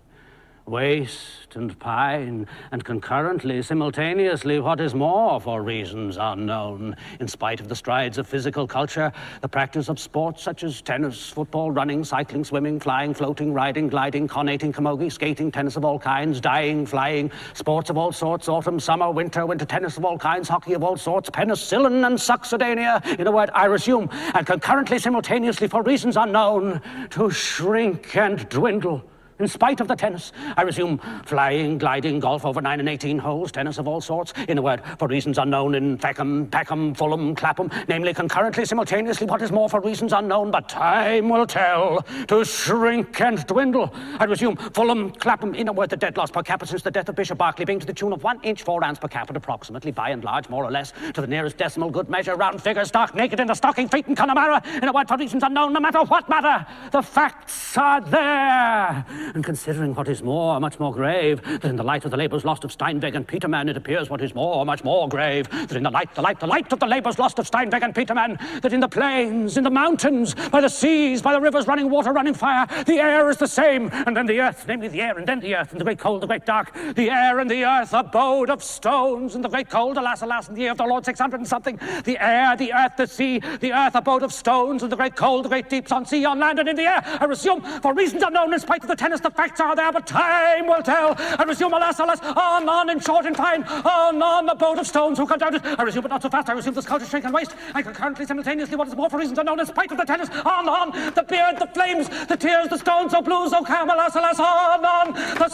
Waste and pine, and concurrently, simultaneously, what is more, for reasons unknown, in spite of the strides of physical culture, the practice of sports such as tennis, football, running, cycling, swimming, flying, floating, riding, gliding, conating, camogie, skating, tennis of all kinds, dying, flying, sports of all sorts, autumn, summer, winter tennis of all kinds, hockey of all sorts, penicillin and succedanea, in a word, I resume, and concurrently, simultaneously, for reasons unknown, to shrink and dwindle. In spite of the tennis, I resume flying, gliding, golf over 9 and 18 holes, tennis of all sorts, in a word, for reasons unknown in Peckham, Fulham, Clapham, namely concurrently, simultaneously, what is more for reasons unknown, but time will tell, to shrink and dwindle. I resume Fulham, Clapham, in a word, the dead loss per capita since the death of Bishop Berkeley being to the tune of 1 inch 4 ounce per capita, approximately, by and large, more or less, to the nearest decimal, good measure, round figure, stark naked in the stocking feet in Connemara, in a word, for reasons unknown, no matter what matter, the facts are there. And considering what is more, much more grave, that in the light of the labours lost of Steinweg and Petermann, it appears what is more, much more grave, that in the light of the labours lost of Steinweg and Petermann, that in the plains, in the mountains, by the seas, by the rivers running water, running fire, the air is the same, and then the earth, namely the air, and then the earth, and the great cold, the great dark, the air and the earth, abode of stones, and the great cold, alas, alas, in the year of the Lord 600 and something, the air, the earth, the sea, the earth, abode of stones, and the great cold, the great deeps, on sea, on land, and in the air. I resume, for reasons unknown, in spite of the tennis, the facts are there, but time will tell. I resume, alas, alas, on, in short and fine, on, the boat of stones, who can doubt it? I resume, but not so fast. I resume the sculpture, shrink and waste, and concurrently, simultaneously, what is more for reasons unknown, in spite of the tennis, on, the beard, the flames, the tears, the stones, so blue, so calm, alas, alas, on, the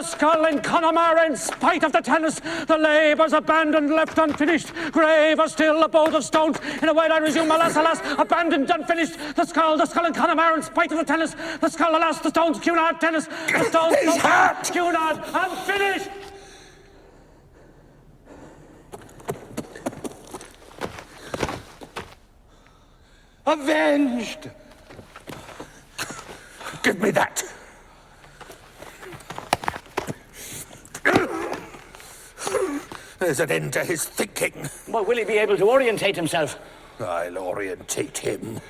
skull in Connemara, in spite of the tennis, the labours abandoned, left unfinished, graver still, a boat of stones, in a word, I resume, alas, alas, abandoned, unfinished, the skull in Connemara, in spite of the tennis, the skull, alas, the stones, Cunard, tennis, the stones, His hat! Cunard, unfinished! Avenged! Give me that! There's an end to his thinking. Well, will he be able to orientate himself? I'll orientate him.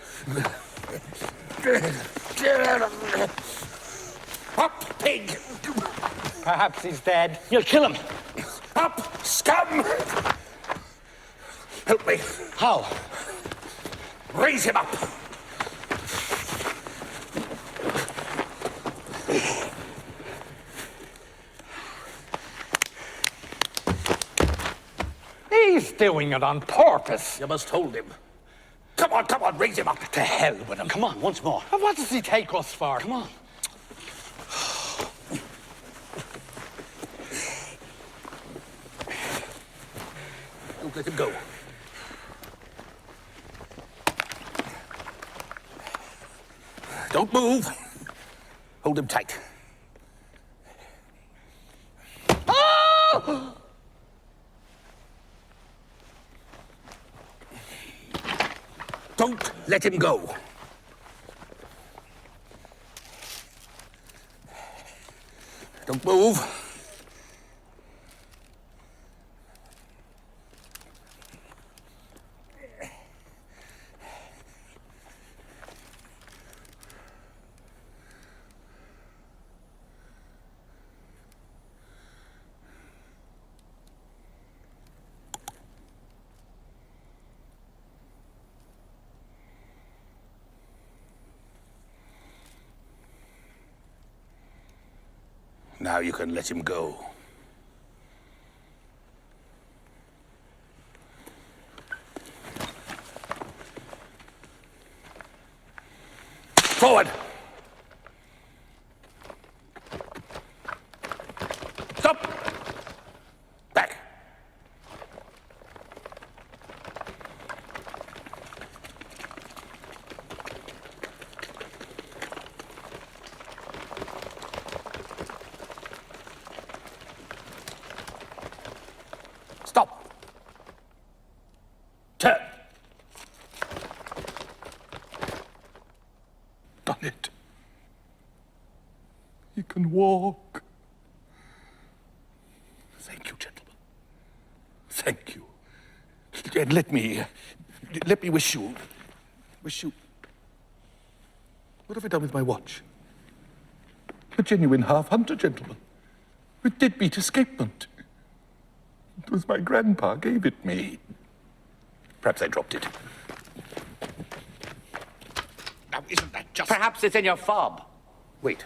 Up, pig! Perhaps he's dead. You'll kill him. Up, scum! Help me. How? Raise him up. He's doing it on purpose. You must hold him. Come on, raise him up. To hell with him. Come on, once more. And what does he take us for? Come on. Don't let him go. Don't move. Hold him tight. Oh! Don't let him go. Don't move. Now you can let him go. Forward! Stop! Back! He can walk. Thank you, gentlemen. Thank you. And let me wish you. What have I done with my watch? A genuine half-hunter, gentlemen. With deadbeat escapement. It was my grandpa gave it me. Perhaps I dropped it. Now, isn't that just... Perhaps it's in your fob. Wait.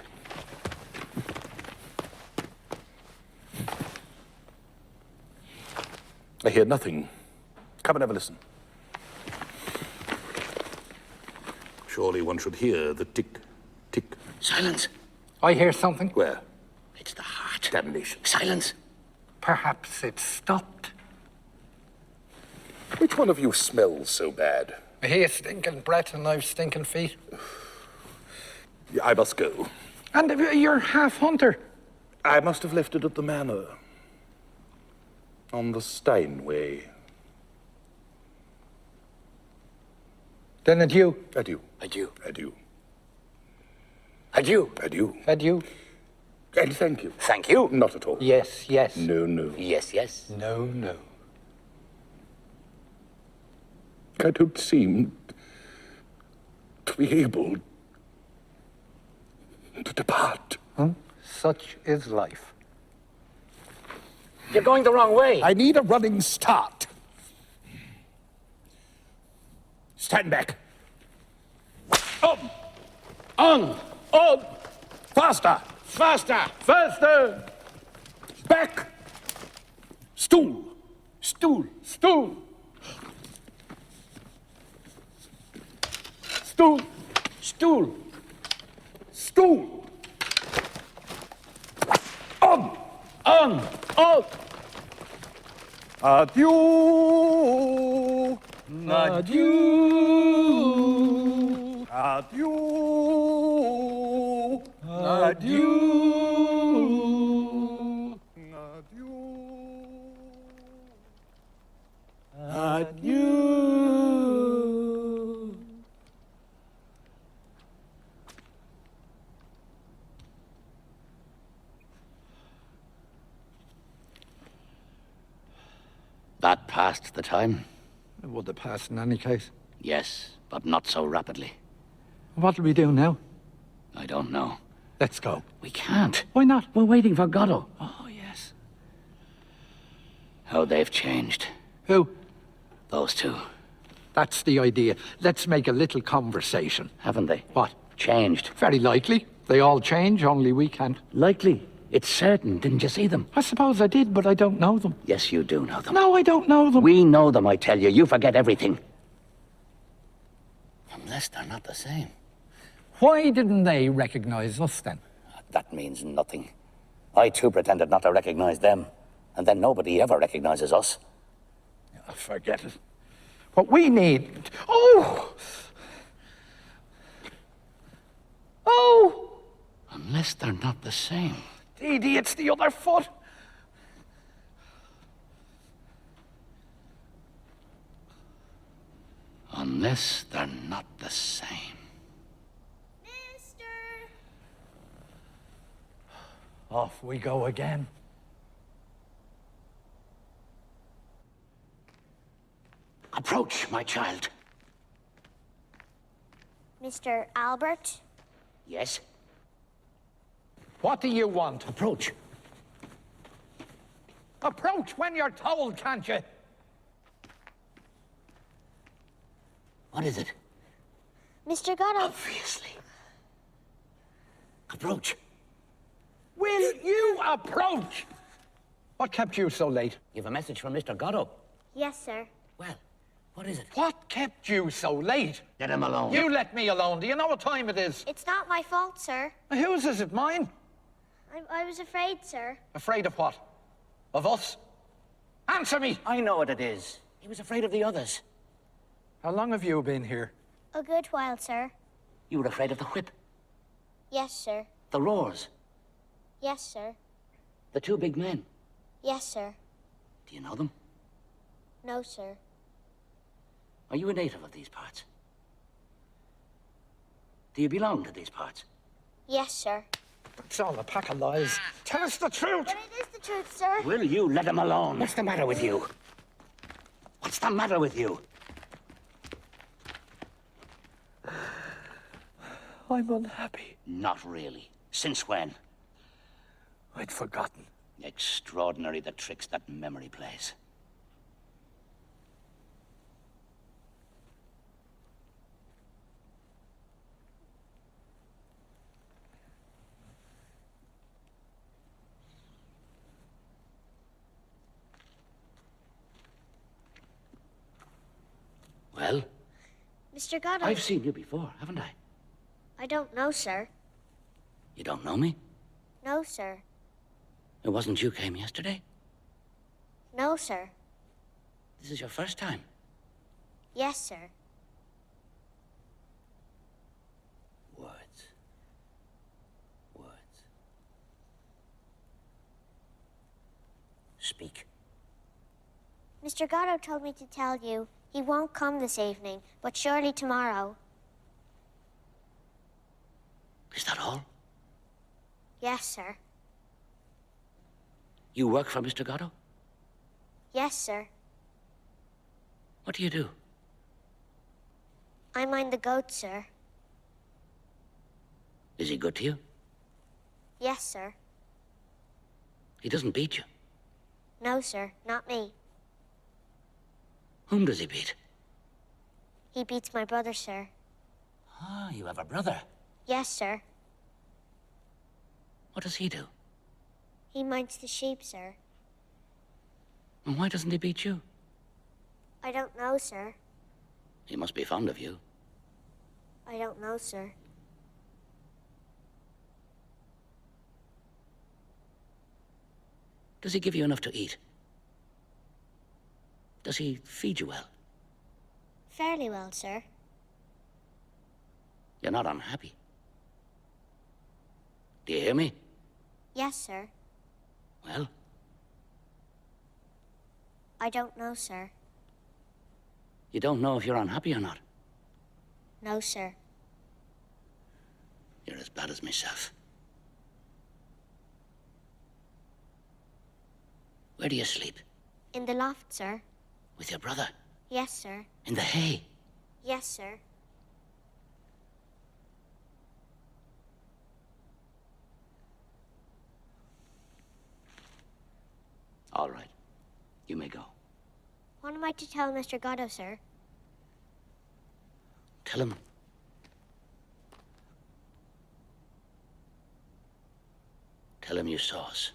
I hear nothing. Come and have a listen. Surely one should hear the tick, tick. Silence. I hear something. Where? It's the heart. Damnation. Silence. Perhaps it's stopped. Which one of you smells so bad? He has stinking breath and I've stinking feet. I must go. And you're half-hunter. I must have left it at the manor. On the Steinway. Then adieu. Adieu. Adieu. Adieu. Adieu. Adieu. Adieu. And thank you. Thank you. Not at all. Yes, yes. No, no. Yes, yes. No, no. I don't seem to be able to depart. Such is life. You're going the wrong way. I need a running start. Stand back. On! Faster! Faster. Faster! Back! Stool! Stool! Stool! Stool! Stool! Stool! On! On. Adieu! Adieu. Adieu! Adieu. Adieu! That passed the time. It would have passed in any case. Yes, but not so rapidly. What'll we do now? I don't know. Let's go. We can't. Why not? We're waiting for Godot. Oh, yes. How they've changed. Who? Those two. That's the idea. Let's make a little conversation. Haven't they? What? Changed. Very likely. They all change, only we can't. Likely. It's certain. Didn't you see them? I suppose I did, but I don't know them. Yes, you do know them. No, I don't know them. We know them, I tell you. You forget everything. Unless they're not the same. Why didn't they recognize us then? That means nothing. I too pretended not to recognize them. And then nobody ever recognizes us. Oh, forget it. What we need... Oh! Oh! Unless they're not the same. Edie, it's the other foot. Unless they're not the same. Mister! Off we go again. Approach, my child. Mr. Albert? Yes? What do you want? Approach. Approach when you're told, can't you? What is it? Mr. Godot? Obviously. Approach. Will you approach? What kept you so late? You've a message from Mr. Godot. Yes, sir. Well, what is it? What kept you so late? Let him alone. You let me alone. Do you know what time it is? It's not my fault, sir. Whose is it? Mine? I was afraid, sir. Afraid of what? Of us? Answer me! I know what it is. He was afraid of the others. How long have you been here? A good while, sir. You were afraid of the whip, Yes, sir. the roars, Yes, sir. the two big men. Yes, sir. Do you know them? No, sir. Are you a native of these parts? Do you belong to these parts? Yes, sir. It's all a pack of lies. Tell us the truth! But it is the truth, sir. Will you let him alone? What's the matter with you? What's the matter with you? I'm unhappy. Not really. Since when? I'd forgotten. Extraordinary the tricks that memory plays. Well? Mr. Godot. I've seen you before, haven't I? I don't know, sir. You don't know me? No, sir. It wasn't you came yesterday? No, sir. This is your first time. Yes, sir. Words. Words. Speak. Mr. Godot told me to tell you he won't come this evening, but surely tomorrow. Is that all? Yes, sir. You work for Mr. Godot? Yes, sir. What do you do? I mind the goat, sir. Is he good to you? Yes, sir. He doesn't beat you. No, sir. Not me. Whom does he beat? He beats my brother, sir. Ah, you have a brother. Yes, sir. What does he do? He minds the sheep, sir. And why doesn't he beat you? I don't know, sir. He must be fond of you. I don't know, sir. Does he give you enough to eat? Does he feed you well? Fairly well, sir. You're not unhappy. Do you hear me? Yes, sir. Well, I don't know, sir. you don't know if you're unhappy or not. No, sir. You're as bad as myself. Where do you sleep? In the loft, sir. With your brother? Yes, sir. In the hay? Yes, sir. All right. You may go. What am I to tell Mr. Godot, sir? Tell him. Tell him you saw us.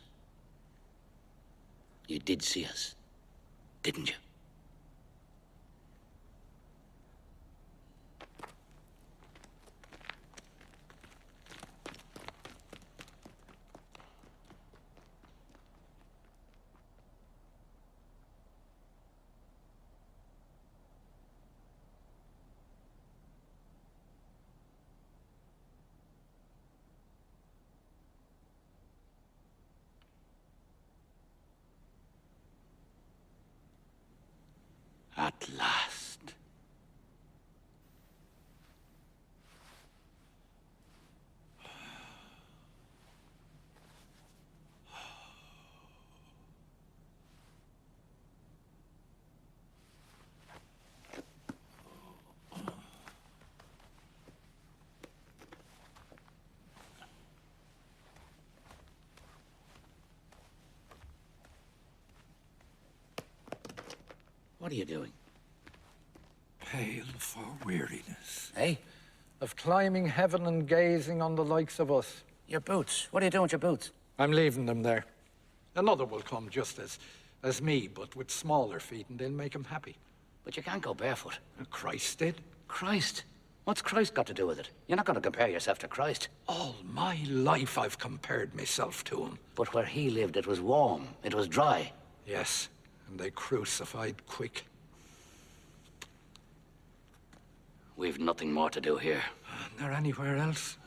You did see us, didn't you? At last. What are you doing? Pale for weariness. Hey? Of climbing heaven and gazing on the likes of us. Your boots. What are you doing with your boots? I'm leaving them there. Another will come just as me, but with smaller feet, and they'll make him happy. But you can't go barefoot. Christ did. Christ? What's Christ got to do with it? You're not going to compare yourself to Christ. All my life I've compared myself to him. But where he lived, it was warm. It was dry. Yes, and they crucified quick. We've nothing more to do here. Isn't there anywhere else?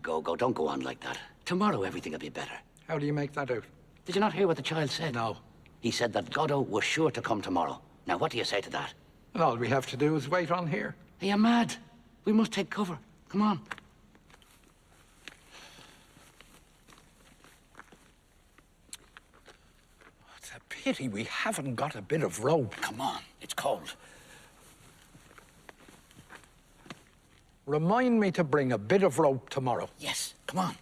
Go. Don't go on like that. Tomorrow everything will be better. How do you make that out? Did you not hear what the child said? No. He said that Godot was sure to come tomorrow. Now, what do you say to that? And all we have to do is wait on here. Are you mad? We must take cover. Come on. pity we haven't got a bit of rope. Come on, it's cold. Remind me to bring a bit of rope tomorrow. Yes, come on.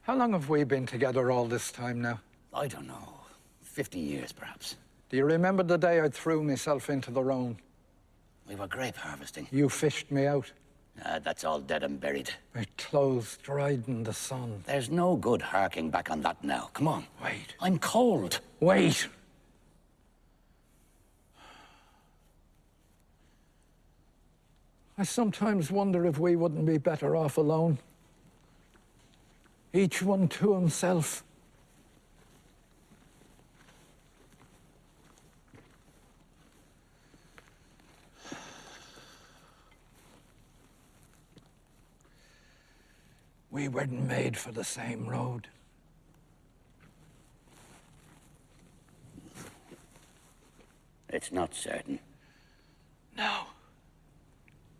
How long have we been together all this time now? I don't know. 50 years, perhaps. Do you remember the day I threw myself into the Rhone? We were grape harvesting. You fished me out. That's all dead and buried. My clothes dried in the sun. There's no good harking back on that now. Come on. Wait. I'm cold. Wait! I sometimes wonder if we wouldn't be better off alone. Each one to himself. We weren't made for the same road. It's not certain. No.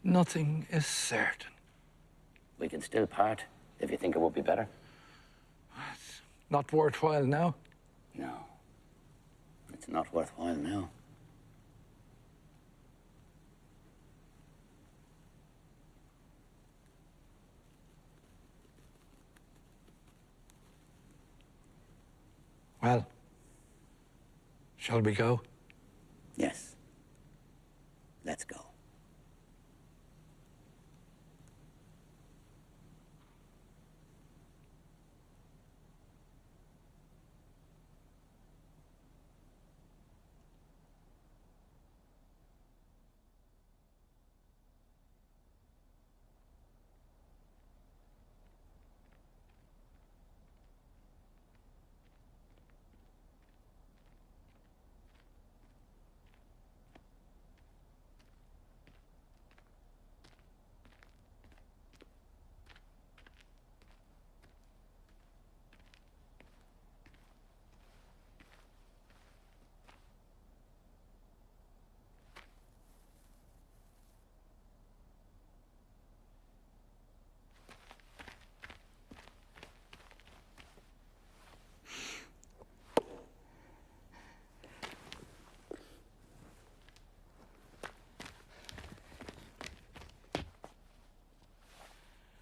Nothing is certain. We can still part, if you think it would be better. It's not worthwhile now. No. It's not worthwhile now. Well, shall we go? Yes. Let's go.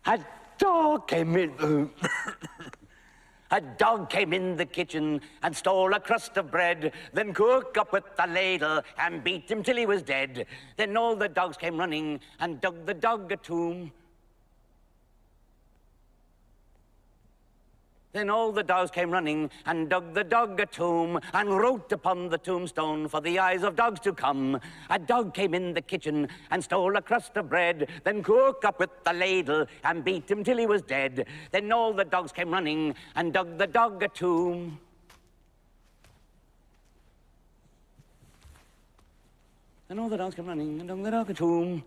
A dog came in. A dog came in the kitchen and stole a crust of bread, then cooked up with the ladle and beat him till he was dead. Then all the dogs came running and dug the dog a tomb. Then all the dogs came running and dug the dog a tomb and wrote upon the tombstone for the eyes of dogs to come. A dog came in the kitchen and stole a crust of bread, then cooked up with the ladle and beat him till he was dead. Then all the dogs came running and dug the dog a tomb. Then all the dogs came running and dug the dog a tomb.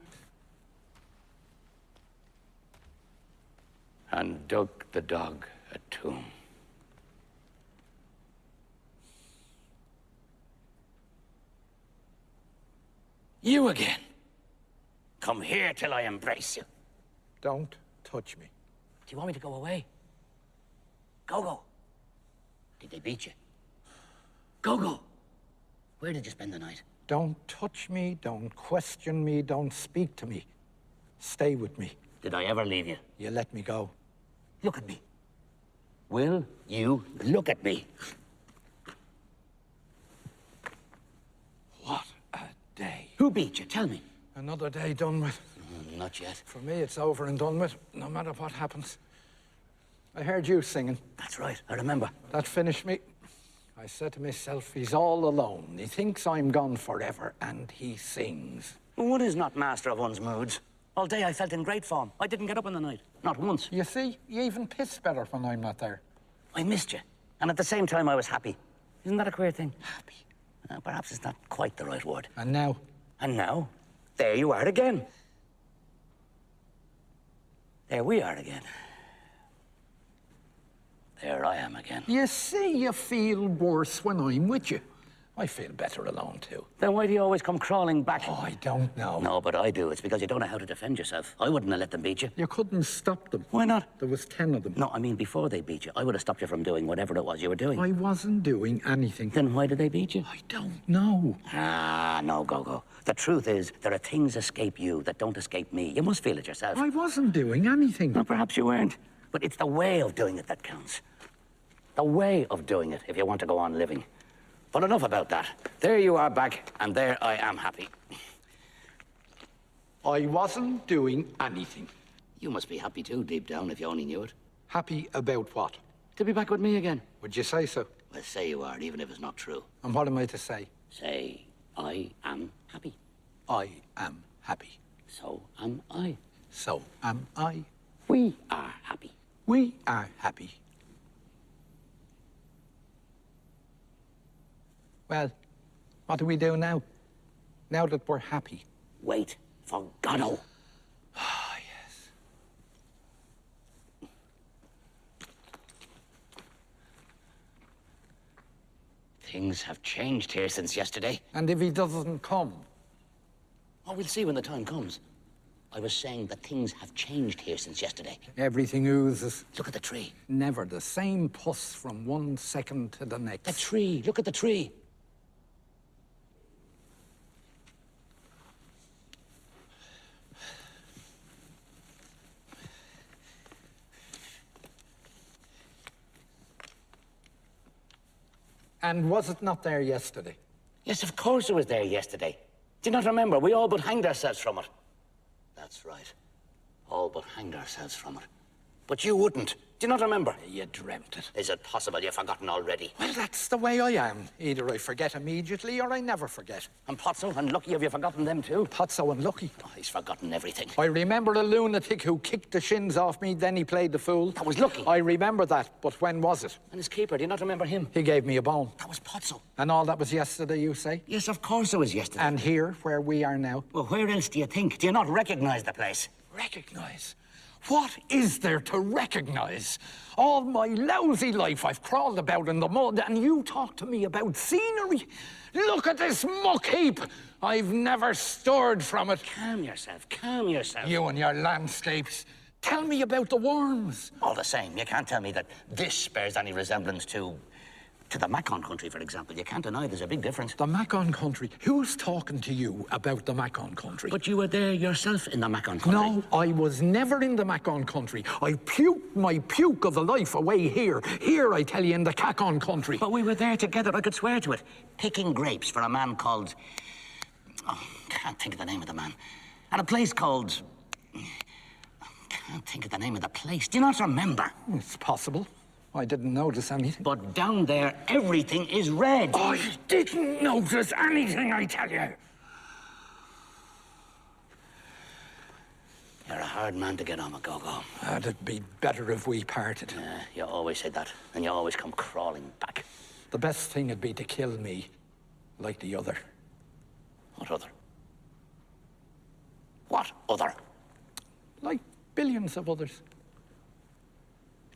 And dug the dog a tomb. You again. Come here till I embrace you. Don't touch me. Do you want me to go away? Go. Did they beat you? Go. Where did you spend the night? Don't touch me, don't question me, don't speak to me. Stay with me. Did I ever leave you? You let me go. Look at me. Will you look at me? What a day. Who beat you? Tell me. Another day done with. Not yet. For me, it's over and done with, no matter what happens. I heard you singing. That's right, I remember. That finished me. I said to myself, he's all alone. He thinks I'm gone forever, and he sings. One is not master of one's moods. All day I felt in great form. I didn't get up in the night. Not once. You see, you even piss better when I'm not there. I missed you. And at the same time, I was happy. Isn't that a queer thing? Happy. Perhaps it's not quite the right word. And now? And now, there you are again. There we are again. There I am again. You see, you feel worse when I'm with you. I feel better alone too. Then why do you always come crawling back? Oh, I don't know. No, but I do. It's because you don't know how to defend yourself. I wouldn't have let them beat you. You couldn't stop them. Why not? There was 10 of them. No, I mean before they beat you. I would have stopped you from doing whatever it was you were doing. I wasn't doing anything. Then why did they beat you? I don't know. Ah, no, Gogo. The truth is, there are things escape you that don't escape me. You must feel it yourself. I wasn't doing anything. Well, perhaps you weren't. But it's the way of doing it that counts. The way of doing it if you want to go on living. But enough about that. There you are back, and there I am happy. I wasn't doing anything. You must be happy too, deep down, if you only knew it. Happy about what? To be back with me again. Would you say so? Well, say you are, even if it's not true. And what am I to say? Say, I am happy. I am happy. So am I. So am I. We are happy. We are happy. Well, what do we do now? Now that we're happy? Wait for Godot. Ah, yes. Things have changed here since yesterday. And if he doesn't come? Oh, we'll see when the time comes. I was saying that things have changed here since yesterday. Everything oozes. Look at the tree. Never the same puss from one second to the next. The tree. Look at the tree. And was it not there yesterday? Yes, of course it was there yesterday. Do you not remember? We all but hanged ourselves from it. That's right. All but hanged ourselves from it. But you wouldn't. Do you not remember? You dreamt it. Is it possible you've forgotten already? Well, that's the way I am. Either I forget immediately or I never forget. And Pozzo and Lucky, have you forgotten them too? Pozzo and Lucky. Oh, he's forgotten everything. I remember a lunatic who kicked the shins off me, then he played the fool. That was Lucky. I remember that, but when was it? And his keeper, do you not remember him? He gave me a bone. That was Pozzo. And all that was yesterday, you say? Yes, of course it was yesterday. And here, where we are now? Well, where else do you think? Do you not recognize the place? Recognise? What is there to recognise? All my lousy life I've crawled about in the mud and you talk to me about scenery? Look at this muck heap! I've never stirred from it. Calm yourself, calm yourself. You and your landscapes. Tell me about the worms. All the same, you can't tell me that this bears any resemblance to the Macon country, for example. You can't deny there's a big difference. The Macon country? Who's talking to you about the Macon country? But you were there yourself in the Macon country. No, I was never in the Macon country. I puked my puke of a life away here. Here, I tell you, in the Cacon country. But we were there together, I could swear to it. Picking grapes for a man called... Oh, can't think of the name of the man. And a place called... Can't think of the name of the place. Do you not remember? It's possible. I didn't notice anything. But down there, everything is red. I didn't notice anything, I tell you. You're a hard man to get on with, Gogo. It'd be better if we parted. You always say that, and you always come crawling back. The best thing would be to kill me, like the other. What other? What other? Like billions of others.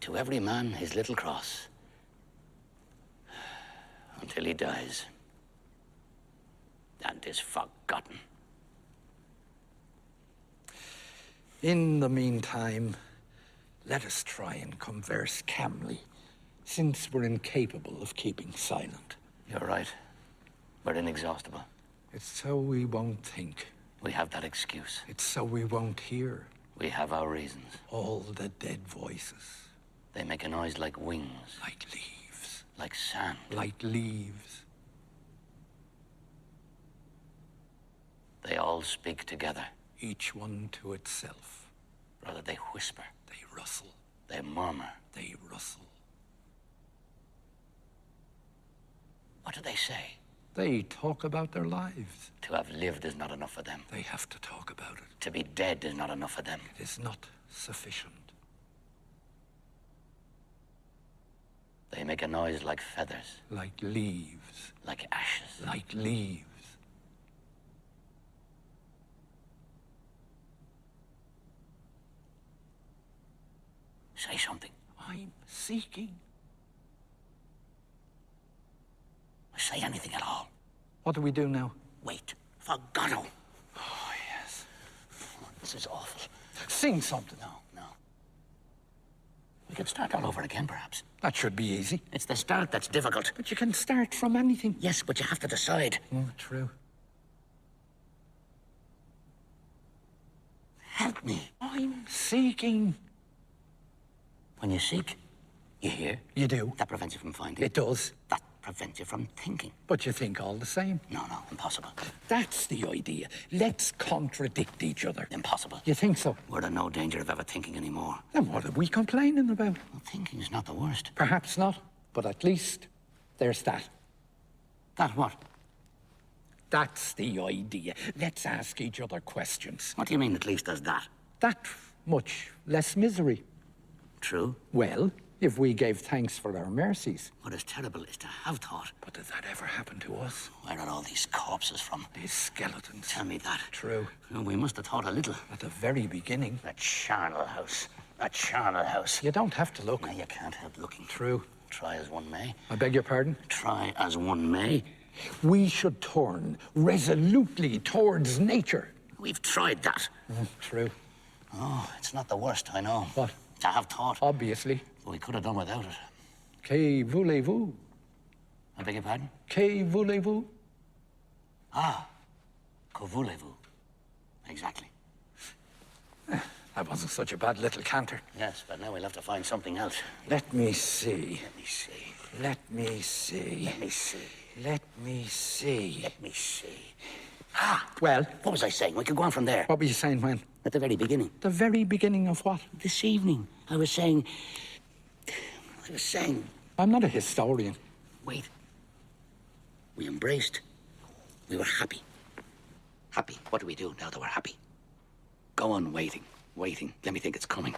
To every man his little cross. Until he dies. And is forgotten. In the meantime, let us try and converse calmly, since we're incapable of keeping silent. You're right. We're inexhaustible. It's so we won't think. We have that excuse. It's so we won't hear. We have our reasons. All the dead voices. They make a noise like wings. Like leaves. Like sand. Like leaves. They all speak together. Each one to itself. Rather, they whisper. They rustle. They murmur. They rustle. What do they say? They talk about their lives. To have lived is not enough for them. They have to talk about it. To be dead is not enough for them. It is not sufficient. They make a noise like feathers. Like leaves. Like ashes. Like leaves. Say something. I'm seeking. say anything at all. What do we do now? Wait for Godot. Oh, yes. This is awful. Sing something. No. We could start all over again, perhaps. That should be easy. It's the start that's difficult. But you can start from anything. Yes, but you have to decide. True. Help me. I'm seeking. When you seek, you hear. You do. That prevents you from finding. It does. That prevents you from thinking. But you think all the same. No, impossible. That's the idea. Let's contradict each other. Impossible. You think so? We're in no danger of ever thinking anymore. Then what are we complaining about? Well, thinking's not the worst. Perhaps not, but at least there's that. That what? That's the idea. Let's ask each other questions. What do you mean at least there's that? That much less misery. True. Well, if we gave thanks for our mercies. What is terrible is to have thought. But did that ever happen to us? Where are all these corpses from? These skeletons. Tell me that. True. No, we must have thought a little. At the very beginning. That charnel house. That charnel house. You don't have to look. No, you can't help looking. True. Try as one may. I beg your pardon? Try as one may. We should turn resolutely towards nature. We've tried that. True. Oh, it's not the worst, I know. What? To have thought. Obviously. But we could have done without it. Que voulez-vous? I beg your pardon? Que voulez-vous? Ah, que voulez-vous? Exactly. That wasn't such a bad little canter. Yes, but now we'll have to find something else. Let me see. Let me see. Let me see. Let me see. Let me see. Let me see. Ah! Well, What was I saying? We could go on from there. what were you saying when? At the very beginning. The very beginning of what? This evening, I was saying... I'm not a historian. Wait. We embraced. We were happy. Happy. What do we do now that we're happy? Go on waiting. Waiting. Let me think it's coming.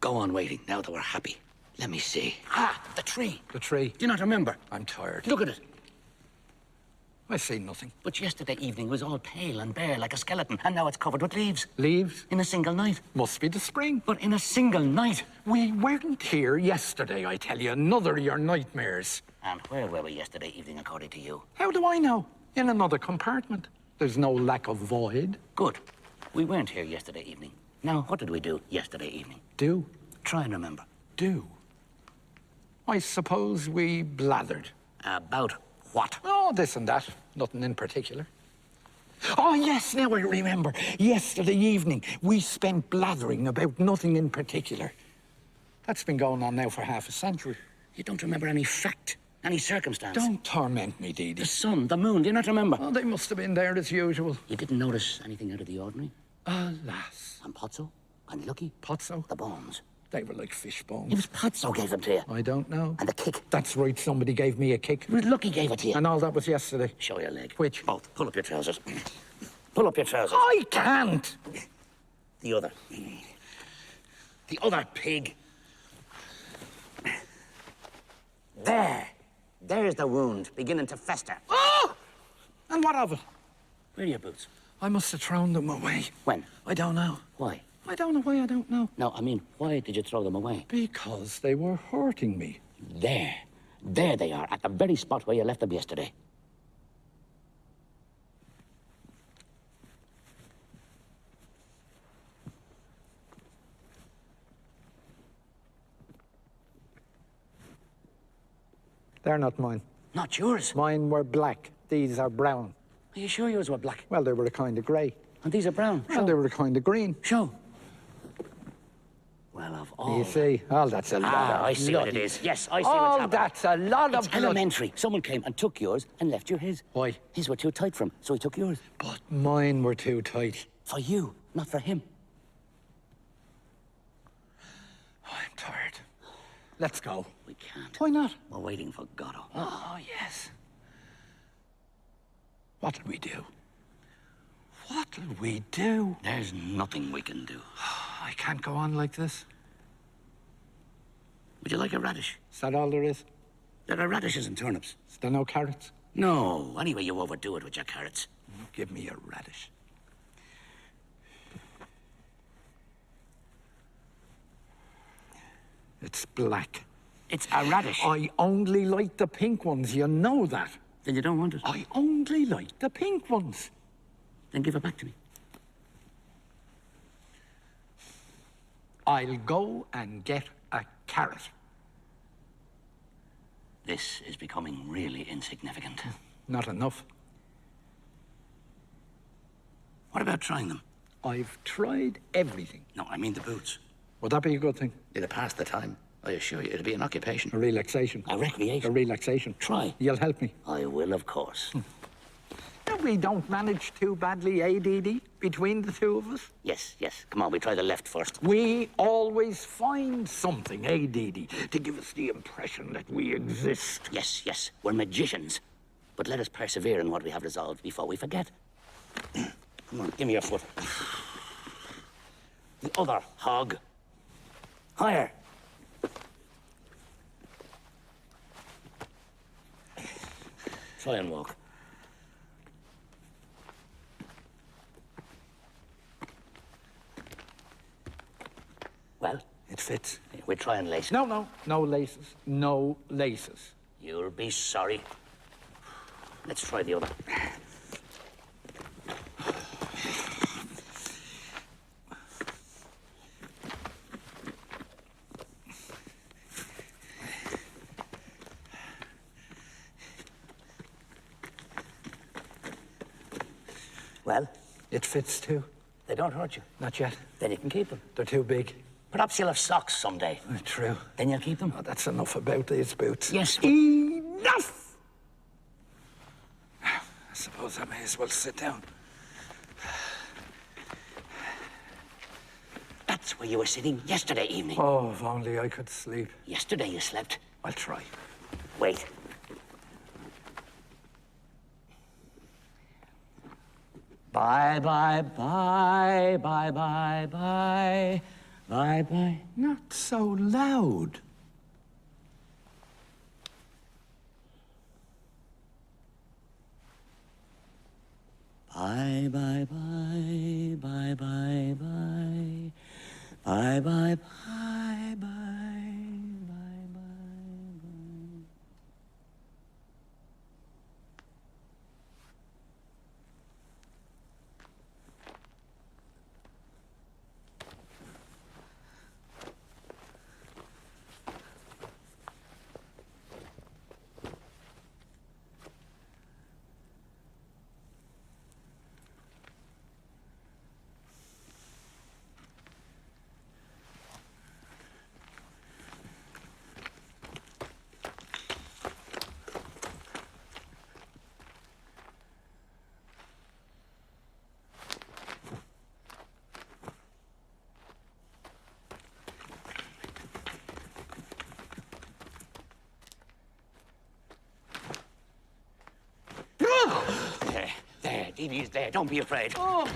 Go on waiting now that we're happy. Let me see. Ah, the tree. The tree. Do you not remember? I'm tired. Look at it. I see nothing. But yesterday evening was all pale and bare like a skeleton, and now it's covered with leaves. Leaves? In a single night. Must be the spring. But in a single night. We weren't here yesterday, I tell you. Another of your nightmares. And where were we yesterday evening, according to you? How do I know? In another compartment. There's no lack of void. Good. We weren't here yesterday evening. Now, what did we do yesterday evening? Do. Try and remember. Do. I suppose we blathered. About what? Oh, this and that. Nothing in particular. Oh, yes, now I remember. Yesterday evening, we spent blathering about nothing in particular. That's been going on now for half a century. You don't remember any fact, any circumstance? Don't torment me, Dee Dee. The sun, the moon, do you not remember? Oh, they must have been there as usual. You didn't notice anything out of the ordinary? Alas. And Pozzo? And Lucky? Pozzo? The bones. They were like fish bones. It was Pozzo gave them to you. I don't know. And the kick. That's right, somebody gave me a kick. It was Lucky gave it to you. And all that was yesterday. Show your leg. Which? Both. Pull up your trousers. Pull up your trousers. I can't! The other. The other pig. There. There's the wound beginning to fester. Oh! And what of it? Where are your boots? I must have thrown them away. When? I don't know. Why? I don't know why I don't know. No, I mean, why did you throw them away? Because they were hurting me. There. There they are, at the very spot where you left them yesterday. They're not mine. Not yours. Mine were black. These are brown. Are you sure yours were black? Well, they were a kind of grey. And these are brown. And they were a kind of green. Show. Well, of all... You see? Oh, that's a lot of I see what it bloody- is. Yes, I see what's Oh, happening. that's a lot of It's blood. elementary. Someone came and took yours and left you his. Why? His were too tight for him, so he took yours. But mine were too tight. For you, not for him. Oh, I'm tired. Let's go. We can't. Why not? We're waiting for Godot. Oh, yes. What'll we do? What'll we do? There's nothing we can do. I can't go on like this. Would you like a radish? Is that all there is? There are radishes and turnips. Is there no carrots? No. Anyway, you overdo it with your carrots. Give me a radish. It's black. It's a radish. I only like the pink ones, you know that. Then you don't want it? I only like the pink ones. Then give it back to me. I'll go and get a carrot. This is becoming really insignificant. Not enough. What about trying them? I've tried everything. No, I mean the boots. Would that be a good thing? It'll pass the time. I assure you, it'll be an occupation. A relaxation. A recreation. A relaxation. Try. You'll help me. I will, of course. We don't manage too badly, ADD, between the two of us. Yes, yes. Come on, we try the left first. We always find something, ADD, to give us the impression that we exist. Yes, yes. We're magicians. But let us persevere in what we have resolved before we forget. Come on, give me your foot. The other hog. Higher. Try and walk. Well? It fits. We'll try and lace it. No laces. No laces. You'll be sorry. Let's try the other. Well? It fits too. They don't hurt you. Not yet. Then you can keep them. They're too big. Perhaps you'll have socks someday. True. Then you'll keep them. Oh, that's enough about these boots. Yes. Enough! I suppose I may as well sit down. That's where you were sitting yesterday evening. Oh, if only I could sleep. Yesterday you slept. I'll try. Wait. Bye, bye, bye, bye, bye, bye, bye, bye. Not so loud. Bye, bye, bye, bye, bye, bye, bye, bye, bye, bye, bye, bye. Evie's there. Don't be afraid. Oh.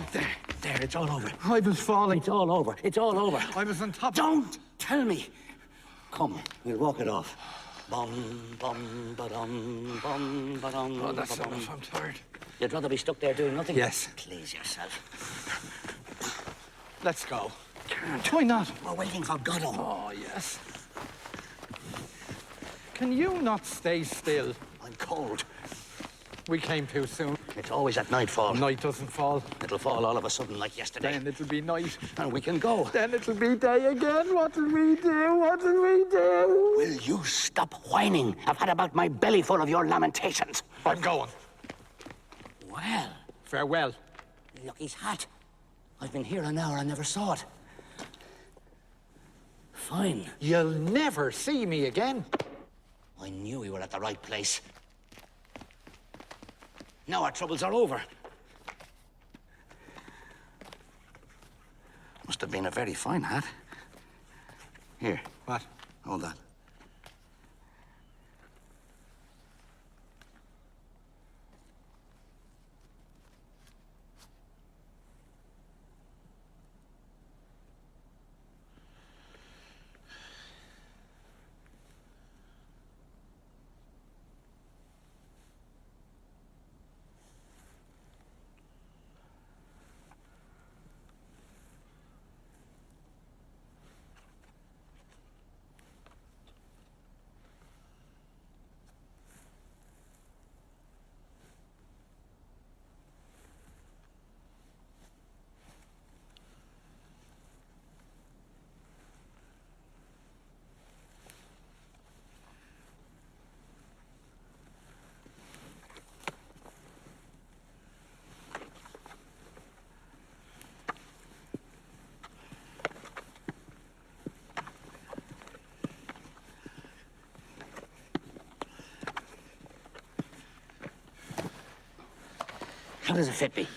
There, it's all over. I was falling. It's all over. It's all over. I was on top. Don't tell me. Come, we'll walk it off. Bum, bum, ba-dum, bum, ba-dum. Oh, that's enough. I'm tired. You'd rather be stuck there doing nothing? Yes. Please yourself. Let's go. Can't. Why not? We're waiting for Godot. Oh, yes. Can you not stay still? I'm cold. We came too soon. It's always at nightfall. Night doesn't fall. It'll fall all of a sudden like yesterday. Then it'll be night. And we can go. Then it'll be day again. What'll we do? What'll we do? Will you stop whining? I've had about my belly full of your lamentations. I'm going. Well. Farewell. Look, his hat. I've been here an hour and never saw it. Fine. You'll never see me again. I knew we were at the right place. Now our troubles are over. Must have been a very fine hat. Here. What? Hold that. How does it fit me?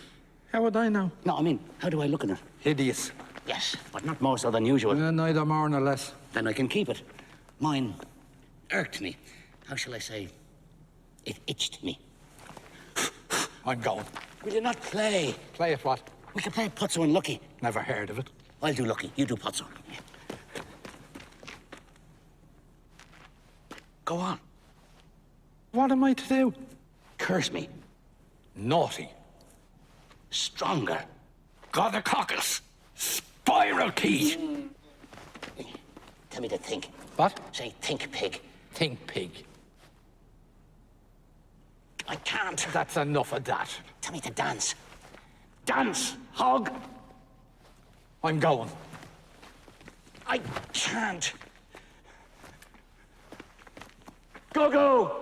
How would I know? No, I mean, how do I look in it? Hideous. Yes, but not more so than usual. Neither more nor less. Then I can keep it. Mine irked me. How shall I say? It itched me. I'm going. Will you not play? Play at what? We can play Putzo and Lucky. Never heard of it. I'll do Lucky. You do Putzo. Go on. What am I to do? Curse me. Naughty. Stronger. Godococcus. Spiral teeth. Tell me to think. What? Say, think, pig. Think, pig. I can't. That's enough of that. Tell me to dance. Dance, hog. I'm going. I can't. Go.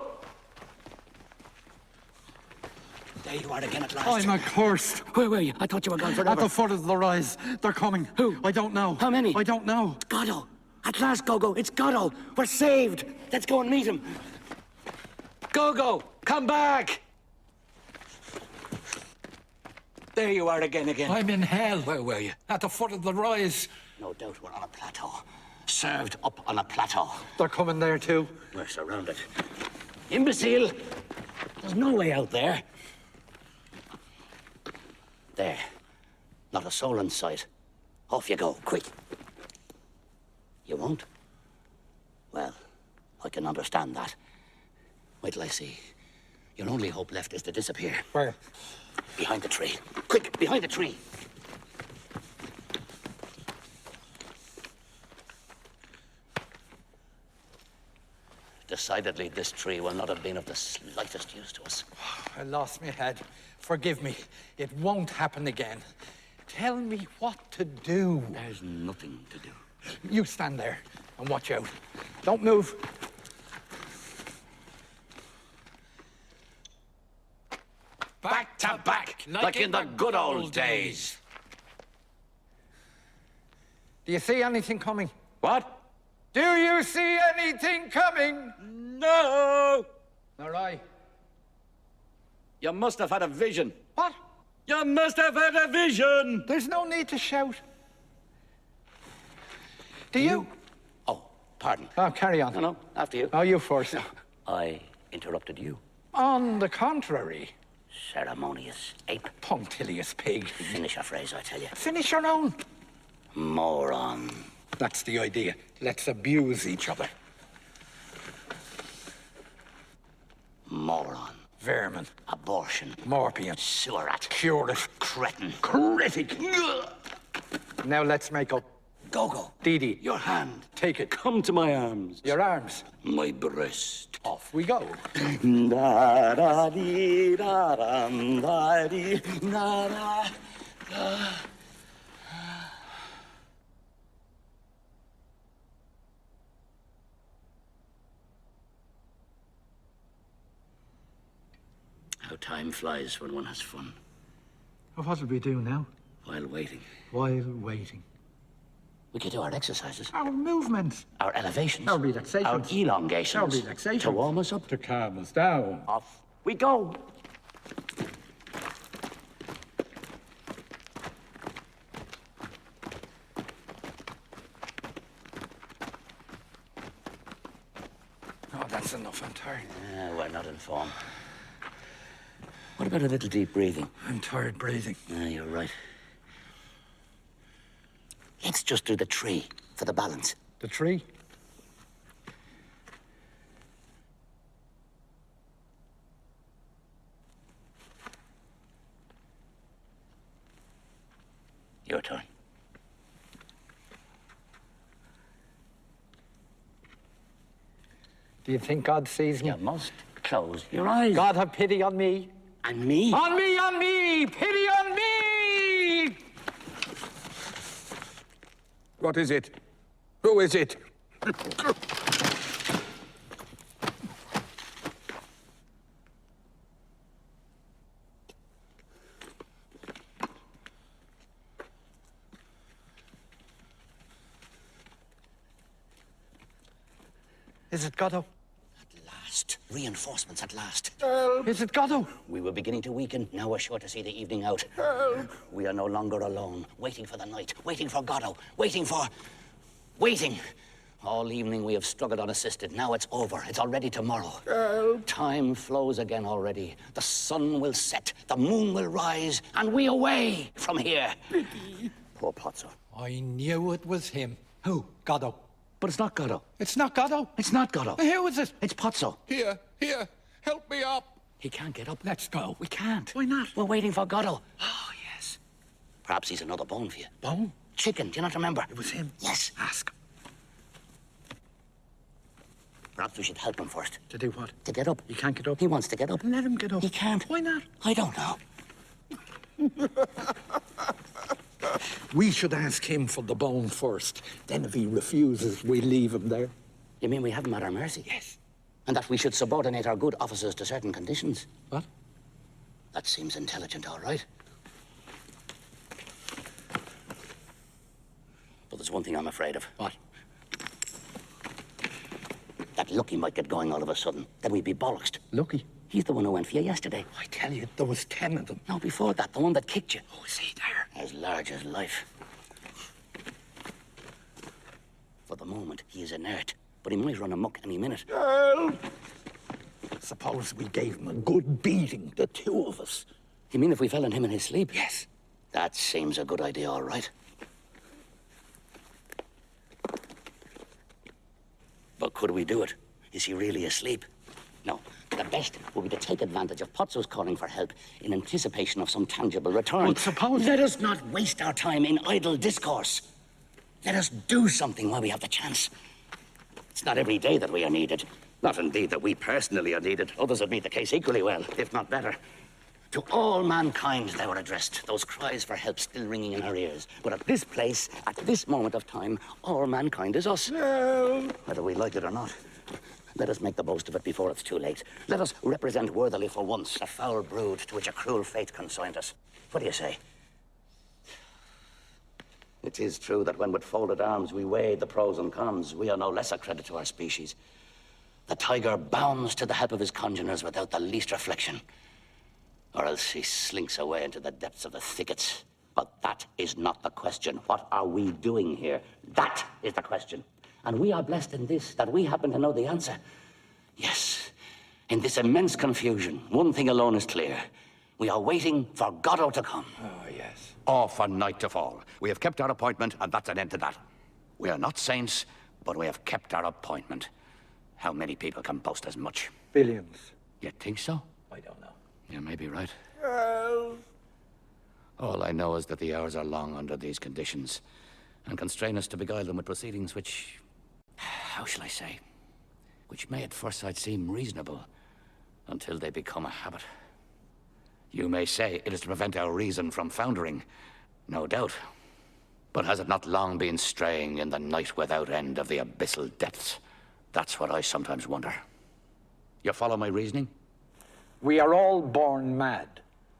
There you are again at last. I'm accursed. Where were you? I thought you were gone forever. At the foot of the rise. They're coming. Who? I don't know. How many? I don't know. Godot. At last, Gogo. It's Godot. We're saved. Let's go and meet him. Gogo, come back. There you are again. I'm in hell. Where were you? At the foot of the rise. No doubt we're on a plateau. Served up on a plateau. They're coming there too. We're surrounded. Imbecile! There's no way out there. There. Not a soul in sight. Off you go, quick. You won't? Well, I can understand that. Wait till I see. Your only hope left is to disappear. Where? Behind the tree. Quick, behind the tree. Decidedly, this tree will not have been of the slightest use to us. I lost my head. Forgive me. It won't happen again. Tell me what to do. There's nothing to do. You stand there and watch out. Don't move. Back to back, like in the good old days. Do you see anything coming? What? Do you see anything coming? No! Nor I. You must have had a vision. What? You must have had a vision! There's no need to shout. Do you? Oh, pardon. Oh, carry on. No, after you. Oh, you first. I interrupted you. On the contrary. Ceremonious ape. Punctilious pig. Finish a phrase, I tell you. Finish your own. Moron. That's the idea. Let's abuse each other. Moron. Vermin. Abortion. Morpion. Sewer rat. Curate. Cretin. Critic. Now let's make up. Gogo. Dee. Your hand. Take it. Come to my arms. Your arms. My breast. Off we go. How time flies when one has fun. Well, what'll we do now? While waiting. While waiting. We could do our exercises. Our movements. Our elevations. Our relaxations. Our elongations. Our relaxations. To warm us up. To calm us down. Off we go. Oh, that's enough. I'm tired. We're not in form. What about a little deep breathing? I'm tired breathing. You're right. Let's just do the tree for the balance. The tree? Your turn. Do you think God sees me? You must close your eyes. God have pity on me. And me. On me, on me! Pity on me! What is it? Who is it? Is it Godot? At last. Reinforcements at last. Is it Godot? We were beginning to weaken. Now we're sure to see the evening out. We are no longer alone. Waiting for the night. Waiting for Godot. Waiting. All evening we have struggled unassisted. Now it's over. It's already tomorrow. Time flows again already. The sun will set. The moon will rise. And we away from here. Poor Pozzo. I knew it was him. Who? Godot. But it's not Godot. It's not Godot? It's not Godot. Who is it? It's Pozzo. Here, help me up. He can't get up. Let's go. We can't. Why not? We're waiting for Godot. Oh, yes. Perhaps he's another bone for you. Bone? Chicken, do you not remember? It was him. Yes. Ask him. Perhaps we should help him first. To do what? To get up. He can't get up? He wants to get up. Let him get up. He can't. Why not? I don't know. We should ask him for the bone first. Then if he refuses, we leave him there. You mean we have him at our mercy? Yes. And that we should subordinate our good officers to certain conditions? What? That seems intelligent, all right. But there's one thing I'm afraid of. What? That Lucky might get going all of a sudden. Then we'd be bollocksed. Lucky. He's the one who went for you yesterday. I tell you, there was 10 of them. No, before that, the one that kicked you. Oh, is he there? As large as life. For the moment, he is inert. But he might run amok any minute. Suppose we gave him a good beating, the two of us. You mean if we fell on him in his sleep? Yes. That seems a good idea, all right. But could we do it? Is he really asleep? No. The best would be to take advantage of Pozzo's calling for help in anticipation of some tangible return. Well, suppose... Let us not waste our time in idle discourse. Let us do something while we have the chance. It's not every day that we are needed. Not indeed that we personally are needed. Others would meet the case equally well, if not better. To all mankind they were addressed, those cries for help still ringing in our ears. But at this place, at this moment of time, all mankind is us. Whether we like it or not. Let us make the most of it before it's too late. Let us represent worthily for once the foul brood to which a cruel fate consigned us. What do you say? It is true that when with folded arms we weigh the pros and cons, we are no less a credit to our species. The tiger bounds to the help of his congeners without the least reflection. Or else he slinks away into the depths of the thickets. But that is not the question. What are we doing here? That is the question. And we are blessed in this, that we happen to know the answer. Yes, in this immense confusion, one thing alone is clear. We are waiting for Godot to come. Oh, yes. Or for night to fall. We have kept our appointment, and that's an end to that. We are not saints, but we have kept our appointment. How many people can boast as much? Billions. You think so? I don't know. You may be right. All I know is that the hours are long under these conditions, and constrain us to beguile them with proceedings which... how shall I say? Which may at first sight seem reasonable, until they become a habit. You may say it is to prevent our reason from foundering, no doubt. But has it not long been straying in the night without end of the abyssal depths? That's what I sometimes wonder. You follow my reasoning? We are all born mad.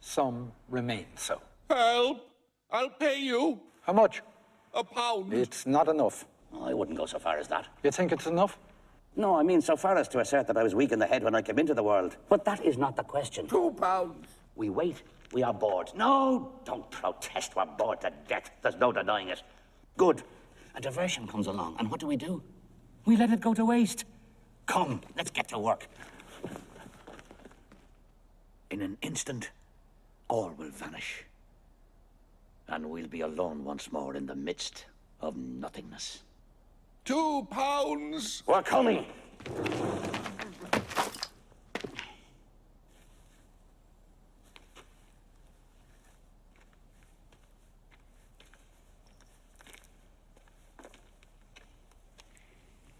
Some remain so. Help! I'll pay you. How much? £1. It's not enough. Oh, I wouldn't go so far as that. You think it's enough? No, I mean so far as to assert that I was weak in the head when I came into the world. But that is not the question. £2. We wait, we are bored. No, don't protest, we're bored to death. There's no denying it. Good. A diversion comes along, and what do? We let it go to waste. Come, let's get to work. In an instant, all will vanish. And we'll be alone once more in the midst of nothingness. £2. We're coming!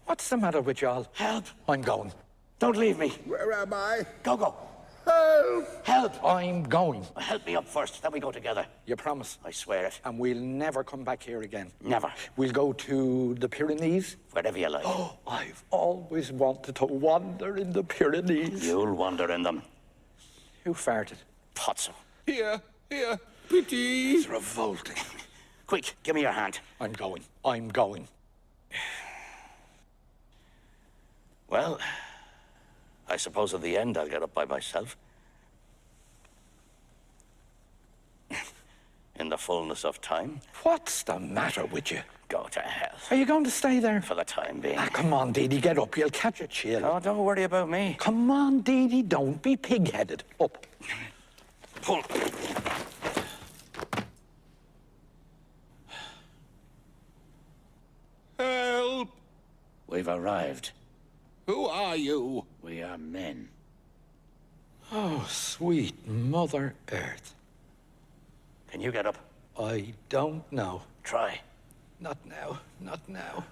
What's the matter with y'all? Help! I'm going. Don't leave me. Where am I? Go. Help! Help! I'm going. Help me up first, then we go together. You promise? I swear it. And we'll never come back here again. Never. We'll go to the Pyrenees. Wherever you like. Oh, I've always wanted to wander in the Pyrenees. You'll wander in them. Who farted? Pozzo. Here, pity. It's revolting. Quick, give me your hand. I'm going. Well, I suppose at the end I'll get up by myself. In the fullness of time. What's the matter with you? Go to hell. Are you going to stay there? For the time being. Ah, come on, Dee Dee, get up. You'll catch a chill. Oh, don't worry about me. Come on, Dee Dee, don't be pig-headed. Up. Pull. Help! We've arrived. Who are you? We are men. Oh, sweet Mother Earth. Can you get up? I don't know. Try. Not now, not now.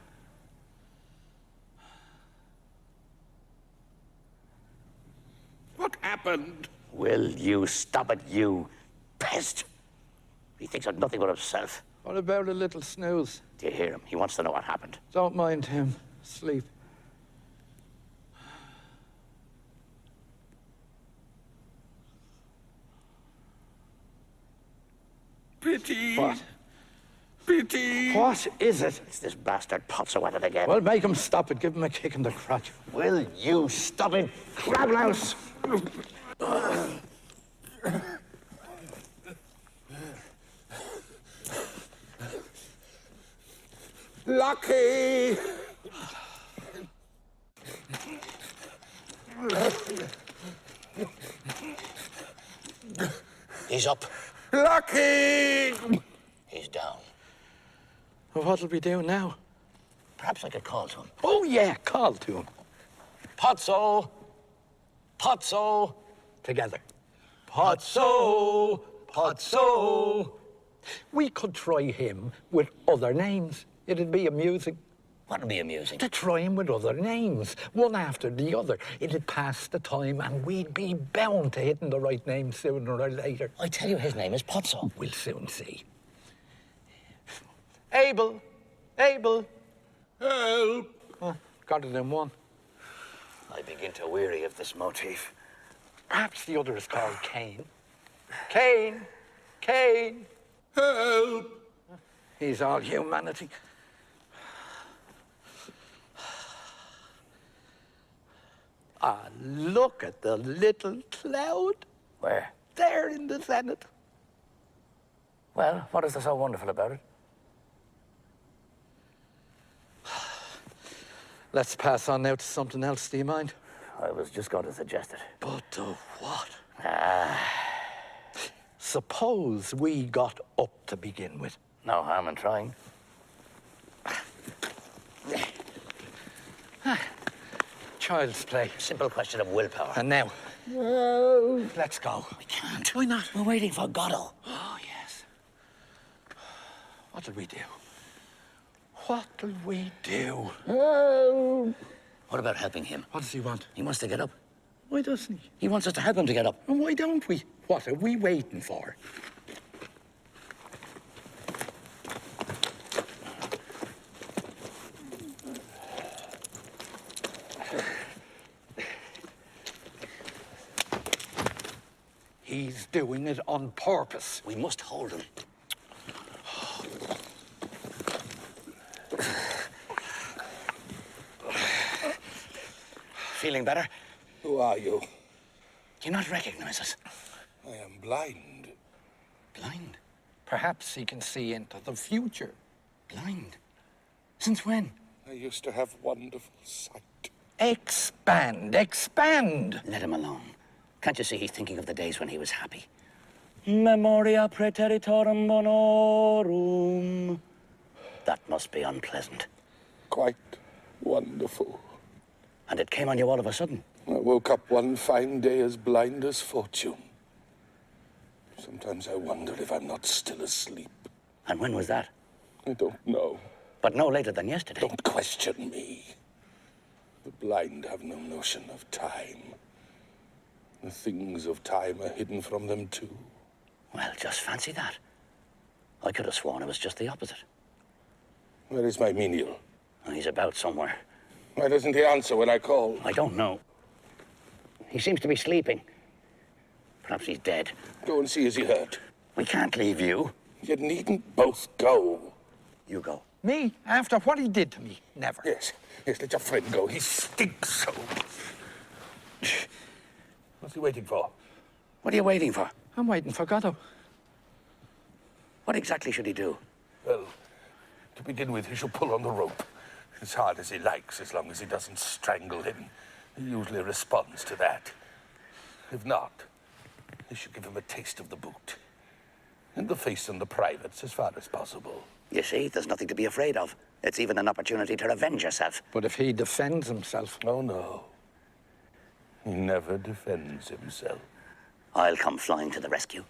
What happened? Will you stop it, you pest? He thinks of nothing but himself. What about a little snooze? Do you hear him? He wants to know what happened. Don't mind him. Sleep. Pity. What? Pity. What is it? It's this bastard Potso at it again. Well, make him stop it. Give him a kick in the crotch. Will you stop it, crablouse? Lucky. He's up. Lucky. He's down. Well, what'll we do now? Perhaps I could call to him. Oh, yeah, call to him. Potso! Potso! Together. Potso! Potso! We could try him with other names. It'd be amusing. What'd be amusing? To try him with other names, one after the other. It'd pass the time and we'd be bound to hitting the right name sooner or later. I tell you, his name is Potso. We'll soon see. Abel! Abel! Help. Got it in one. I begin to weary of this motif. Perhaps the other is called Cain. Cain! Cain! Help. He's all humanity. Ah, look at the little cloud. Where? There in the zenith. Well, what is there so wonderful about it? Let's pass on now to something else, do you mind? I was just going to suggest it. But what? Ah, Suppose we got up to begin with. no harm in trying. Child's play. Simple question of willpower. And now, let's go. We can't. Why not? We're waiting for Godot. Oh, yes. What'll we do? What'll we do? What about helping him? What does he want? He wants to get up. Why doesn't he? He wants us to help him to get up. And why don't we? What are we waiting for? He's doing it on purpose. We must hold him. Feeling better? Who are you? Do you not recognize us? I am blind. Blind? Perhaps he can see into the future. Blind? Since when? I used to have wonderful sight. Expand, expand. Let him alone. Can't you see he's thinking of the days when he was happy? Memoria praeteritorum bonorum. That must be unpleasant. Quite wonderful. And it came on you all of a sudden. I woke up one fine day as blind as fortune. Sometimes I wonder if I'm not still asleep. And when was that? I don't know. But no later than yesterday. Don't question me. The blind have no notion of time. The things of time are hidden from them too. Well, just fancy that. I could have sworn it was just the opposite. Where is my menial? He's about somewhere. Why doesn't he answer when I call? I don't know. He seems to be sleeping. Perhaps he's dead. Go and see, is he hurt? We can't leave you. You needn't both go. You go. Me? After what he did to me? Never. Yes, let your friend go. He stinks so. What's he waiting for? What are you waiting for? I'm waiting for Godot. What exactly should he do? Well, to begin with, he should pull on the rope as hard as he likes, as long as he doesn't strangle him. He usually responds to that. If not, he should give him a taste of the boot. In the face and the privates, as far as possible. You see, there's nothing to be afraid of. It's even an opportunity to revenge yourself. But if he defends himself... Oh, no. He never defends himself. I'll come flying to the rescue.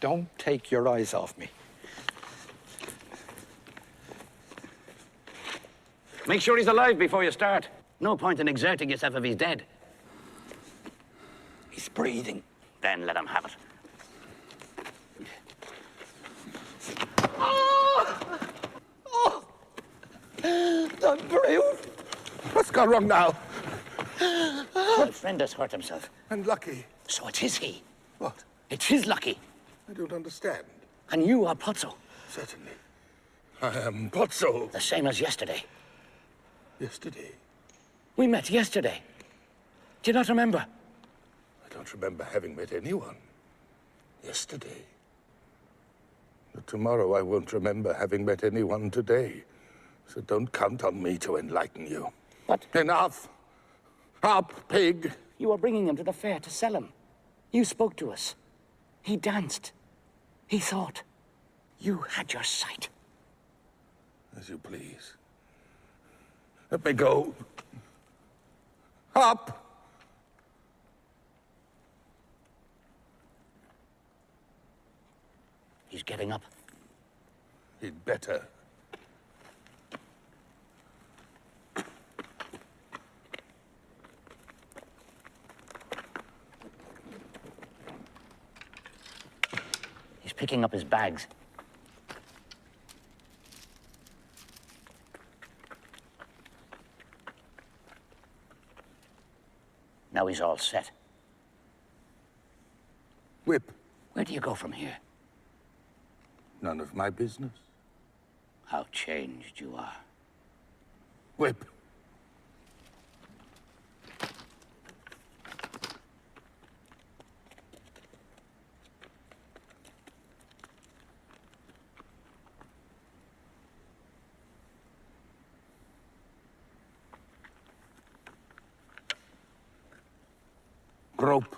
Don't take your eyes off me. Make sure he's alive before you start. No point in exerting yourself if he's dead. He's breathing. Then let him have it. The brute! What's gone wrong now? My friend has hurt himself. And Lucky. So it is he. What? It's his Lucky. I don't understand. And you are Pozzo. Certainly. I am Pozzo. The same as yesterday. Yesterday. We met yesterday. Do you not remember? I don't remember having met anyone. Yesterday. But tomorrow I won't remember having met anyone today. So don't count on me to enlighten you. What? Enough! Up, pig! You were bringing him to the fair to sell him. You spoke to us. He danced. He thought. You had your sight. As you please. Let me go. Up! He's getting up. He'd better. He's picking up his bags. Now he's all set. Whip. Where do you go from here? None of my business. How changed you are. Whip. Grope.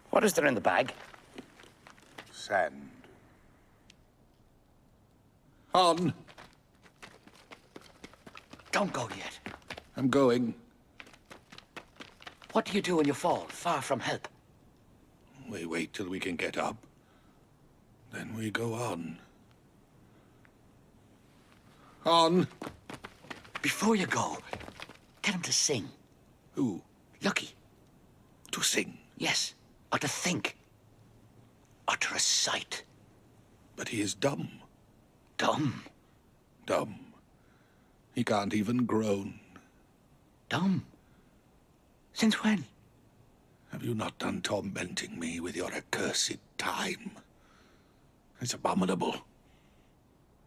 What is there in the bag? Sand. On. Don't go yet. I'm going. What do you do when you fall, far from help? We wait till we can get up. Then we go on. On. Before you go, get him to sing. Who? Lucky. To sing. Yes. Or to think. Or to recite. But he is dumb. Dumb. Dumb. He can't even groan. Dumb. Since when? Have you not done tormenting me with your accursed time? It's abominable.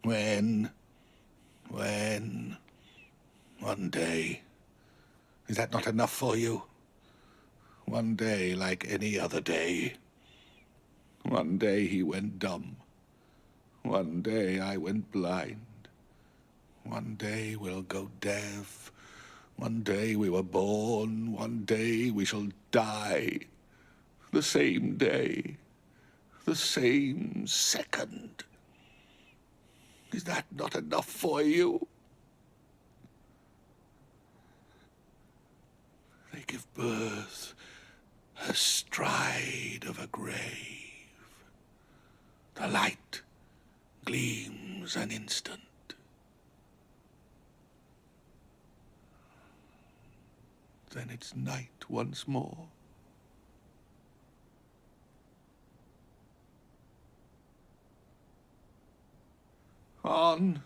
When? One day. Is that not enough for you? One day like any other day. One day he went dumb. One day I went blind. One day we'll go deaf. One day we were born. One day we shall die. The same day. The same second. Is that not enough for you? They give birth astride of a grave. The light gleams an instant. Then it's night once more. On.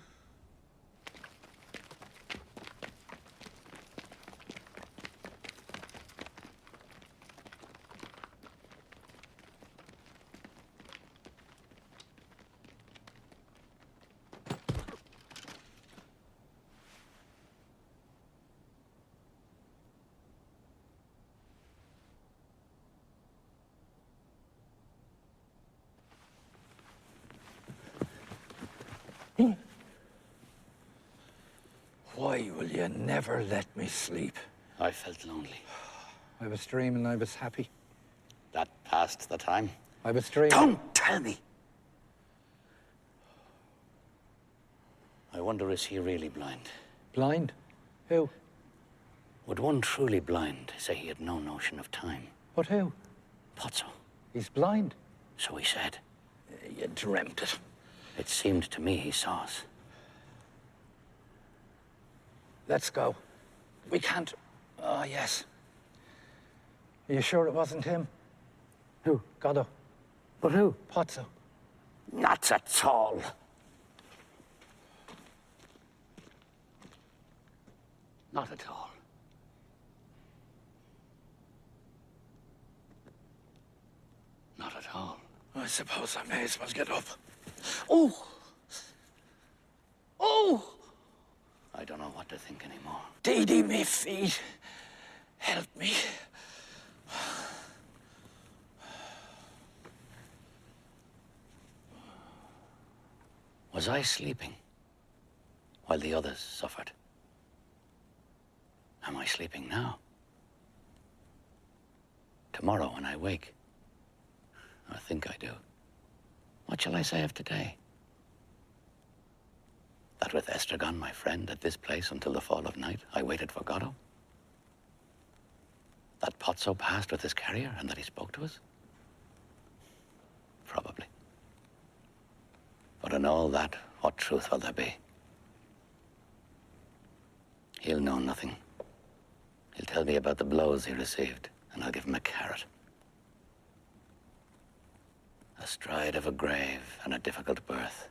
You never let me sleep. I felt lonely. I was dreaming I was happy. That passed the time. I was dreaming... Don't tell me! I wonder, is he really blind? Blind? Who? Would one truly blind say he had no notion of time? But who? Pozzo. He's blind. So he said. You dreamt it. It seemed to me he saw us. Let's go. We can't... Oh, yes. Are you sure it wasn't him? Who? Godot. But who? Pozzo. Not at all. Not at all. Not at all. I suppose I may as well get up. Oh! Oh! I don't know what to think anymore. Dee me feet. Help me. Was I sleeping while the others suffered? Am I sleeping now? Tomorrow when I wake, I think I do. What shall I say of today? That with Estragon, my friend, at this place until the fall of night, I waited for Godot? That Pozzo passed with his carrier and that he spoke to us? Probably. But in all that, what truth will there be? He'll know nothing. He'll tell me about the blows he received, and I'll give him a carrot. Astride of a grave and a difficult birth.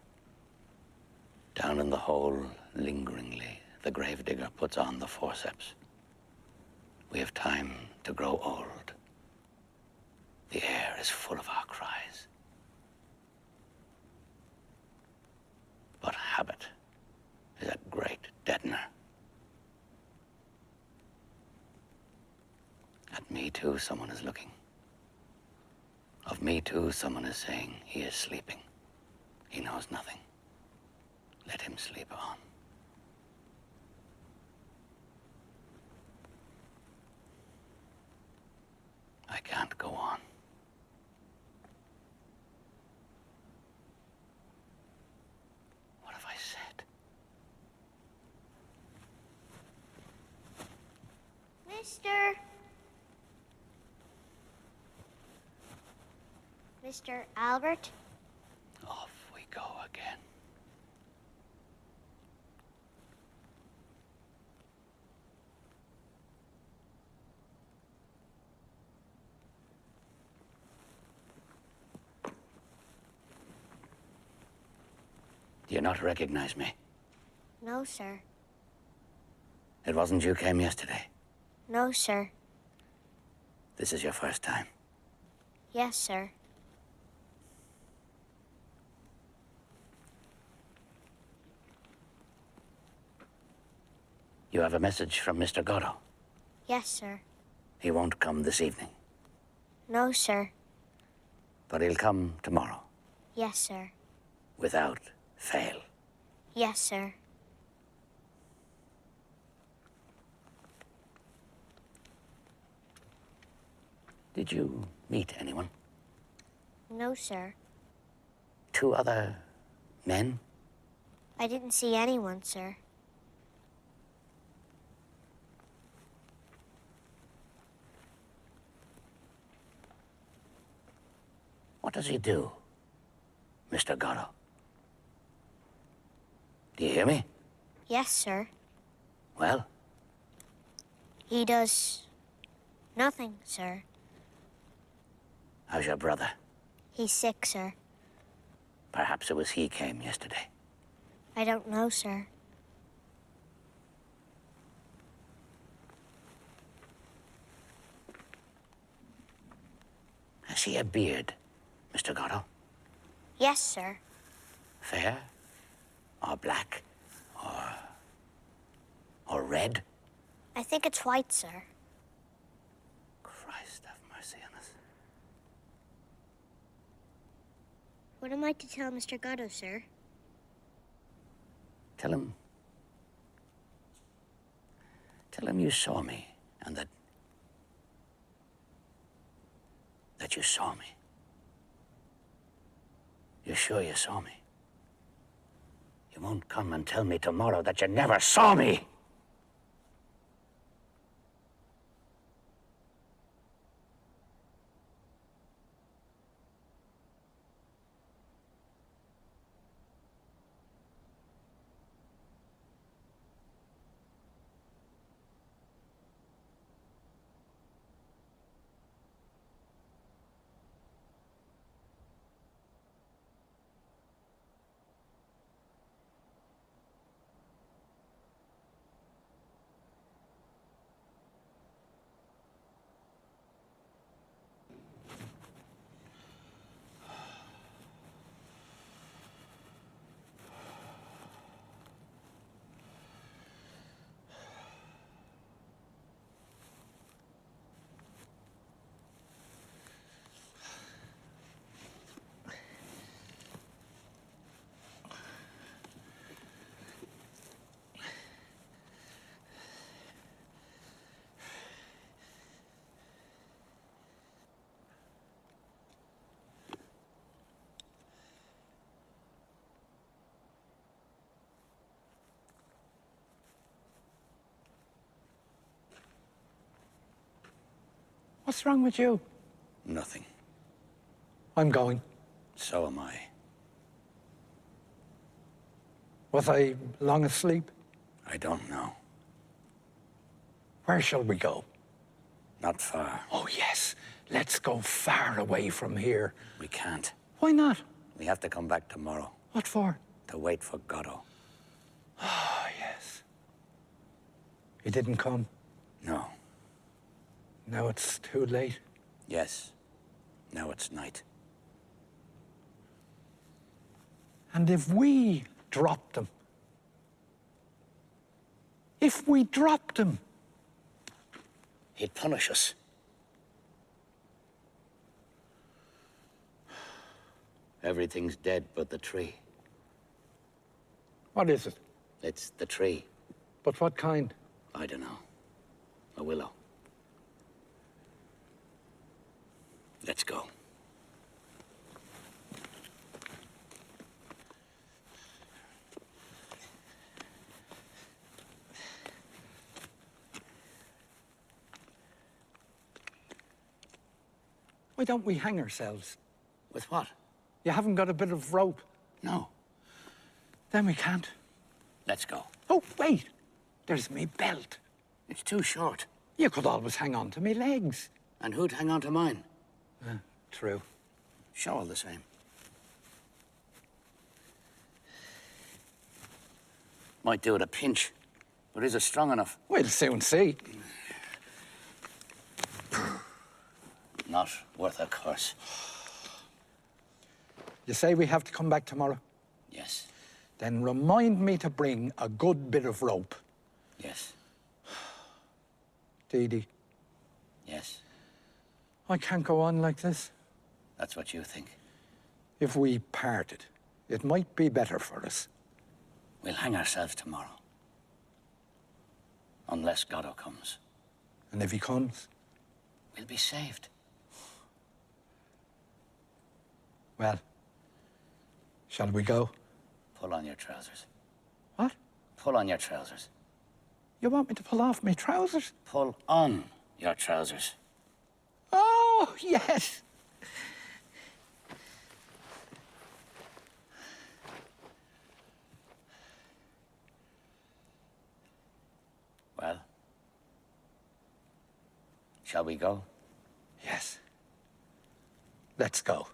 Down in the hole, lingeringly, the gravedigger puts on the forceps. We have time to grow old. The air is full of our cries. But habit is a great deadener. At me, too, someone is looking. Of me, too, someone is saying he is sleeping. He knows nothing. Let him sleep on. I can't go on. What have I said? Mr. Albert? Off we go again. Do you not recognize me? No, sir. It wasn't you came yesterday. No, sir. This is your first time. Yes, sir. You have a message from Mr. Godot. Yes, sir. He won't come this evening, No, sir. but he'll come tomorrow, Yes, sir. without fail. Yes, sir. Did you meet anyone? No, sir. 2 other men? I didn't see anyone, sir. What does he do, Mr. Godot? Do you hear me? Yes, sir. Well, He does nothing, sir. how's your brother? He's sick, sir. Perhaps it was he came yesterday. I don't know, sir. Has he a beard, Mr. Godot? Yes, sir. Fair? Or black? Or red? I think it's white, sir. Christ have mercy on us. What am I to tell Mr. Godot, sir? Tell him Tell him you saw me and that you saw me. You're sure you saw me? You won't come and tell me tomorrow that you never saw me. What's wrong with you? Nothing. I'm going. So am I. Was I long asleep? I don't know. Where shall we go? Not far. Oh, yes. Let's go far away from here. We can't. Why not? We have to come back tomorrow What for? to wait for Godot. Oh, yes. He didn't come. No. Now it's too late. Yes. Now it's night. And if we dropped him? If we dropped him? He'd punish us. Everything's dead but the tree. What is it? It's the tree. But what kind? I don't know. A willow. Let's go. Why don't we hang ourselves? With what? You haven't got a bit of rope? No. Then we can't. Let's go. Oh, wait. There's me belt. It's too short. You could always hang on to me legs. And who'd hang on to mine? True. Show all the same. Might do at a pinch, but is it strong enough? We'll soon see. Not worth a curse. You say we have to come back tomorrow? Yes. Then remind me to bring a good bit of rope. Yes. Dee Dee, Yes. I can't go on like this. That's what you think. If we parted, it might be better for us. We'll hang ourselves tomorrow. Unless Godot comes. And if he comes, We'll be saved. well, shall we go? Pull on your trousers. What? Pull on your trousers. You want me to pull off my trousers? Pull on your trousers. Oh, yes. Well, shall we go? Yes. Let's go.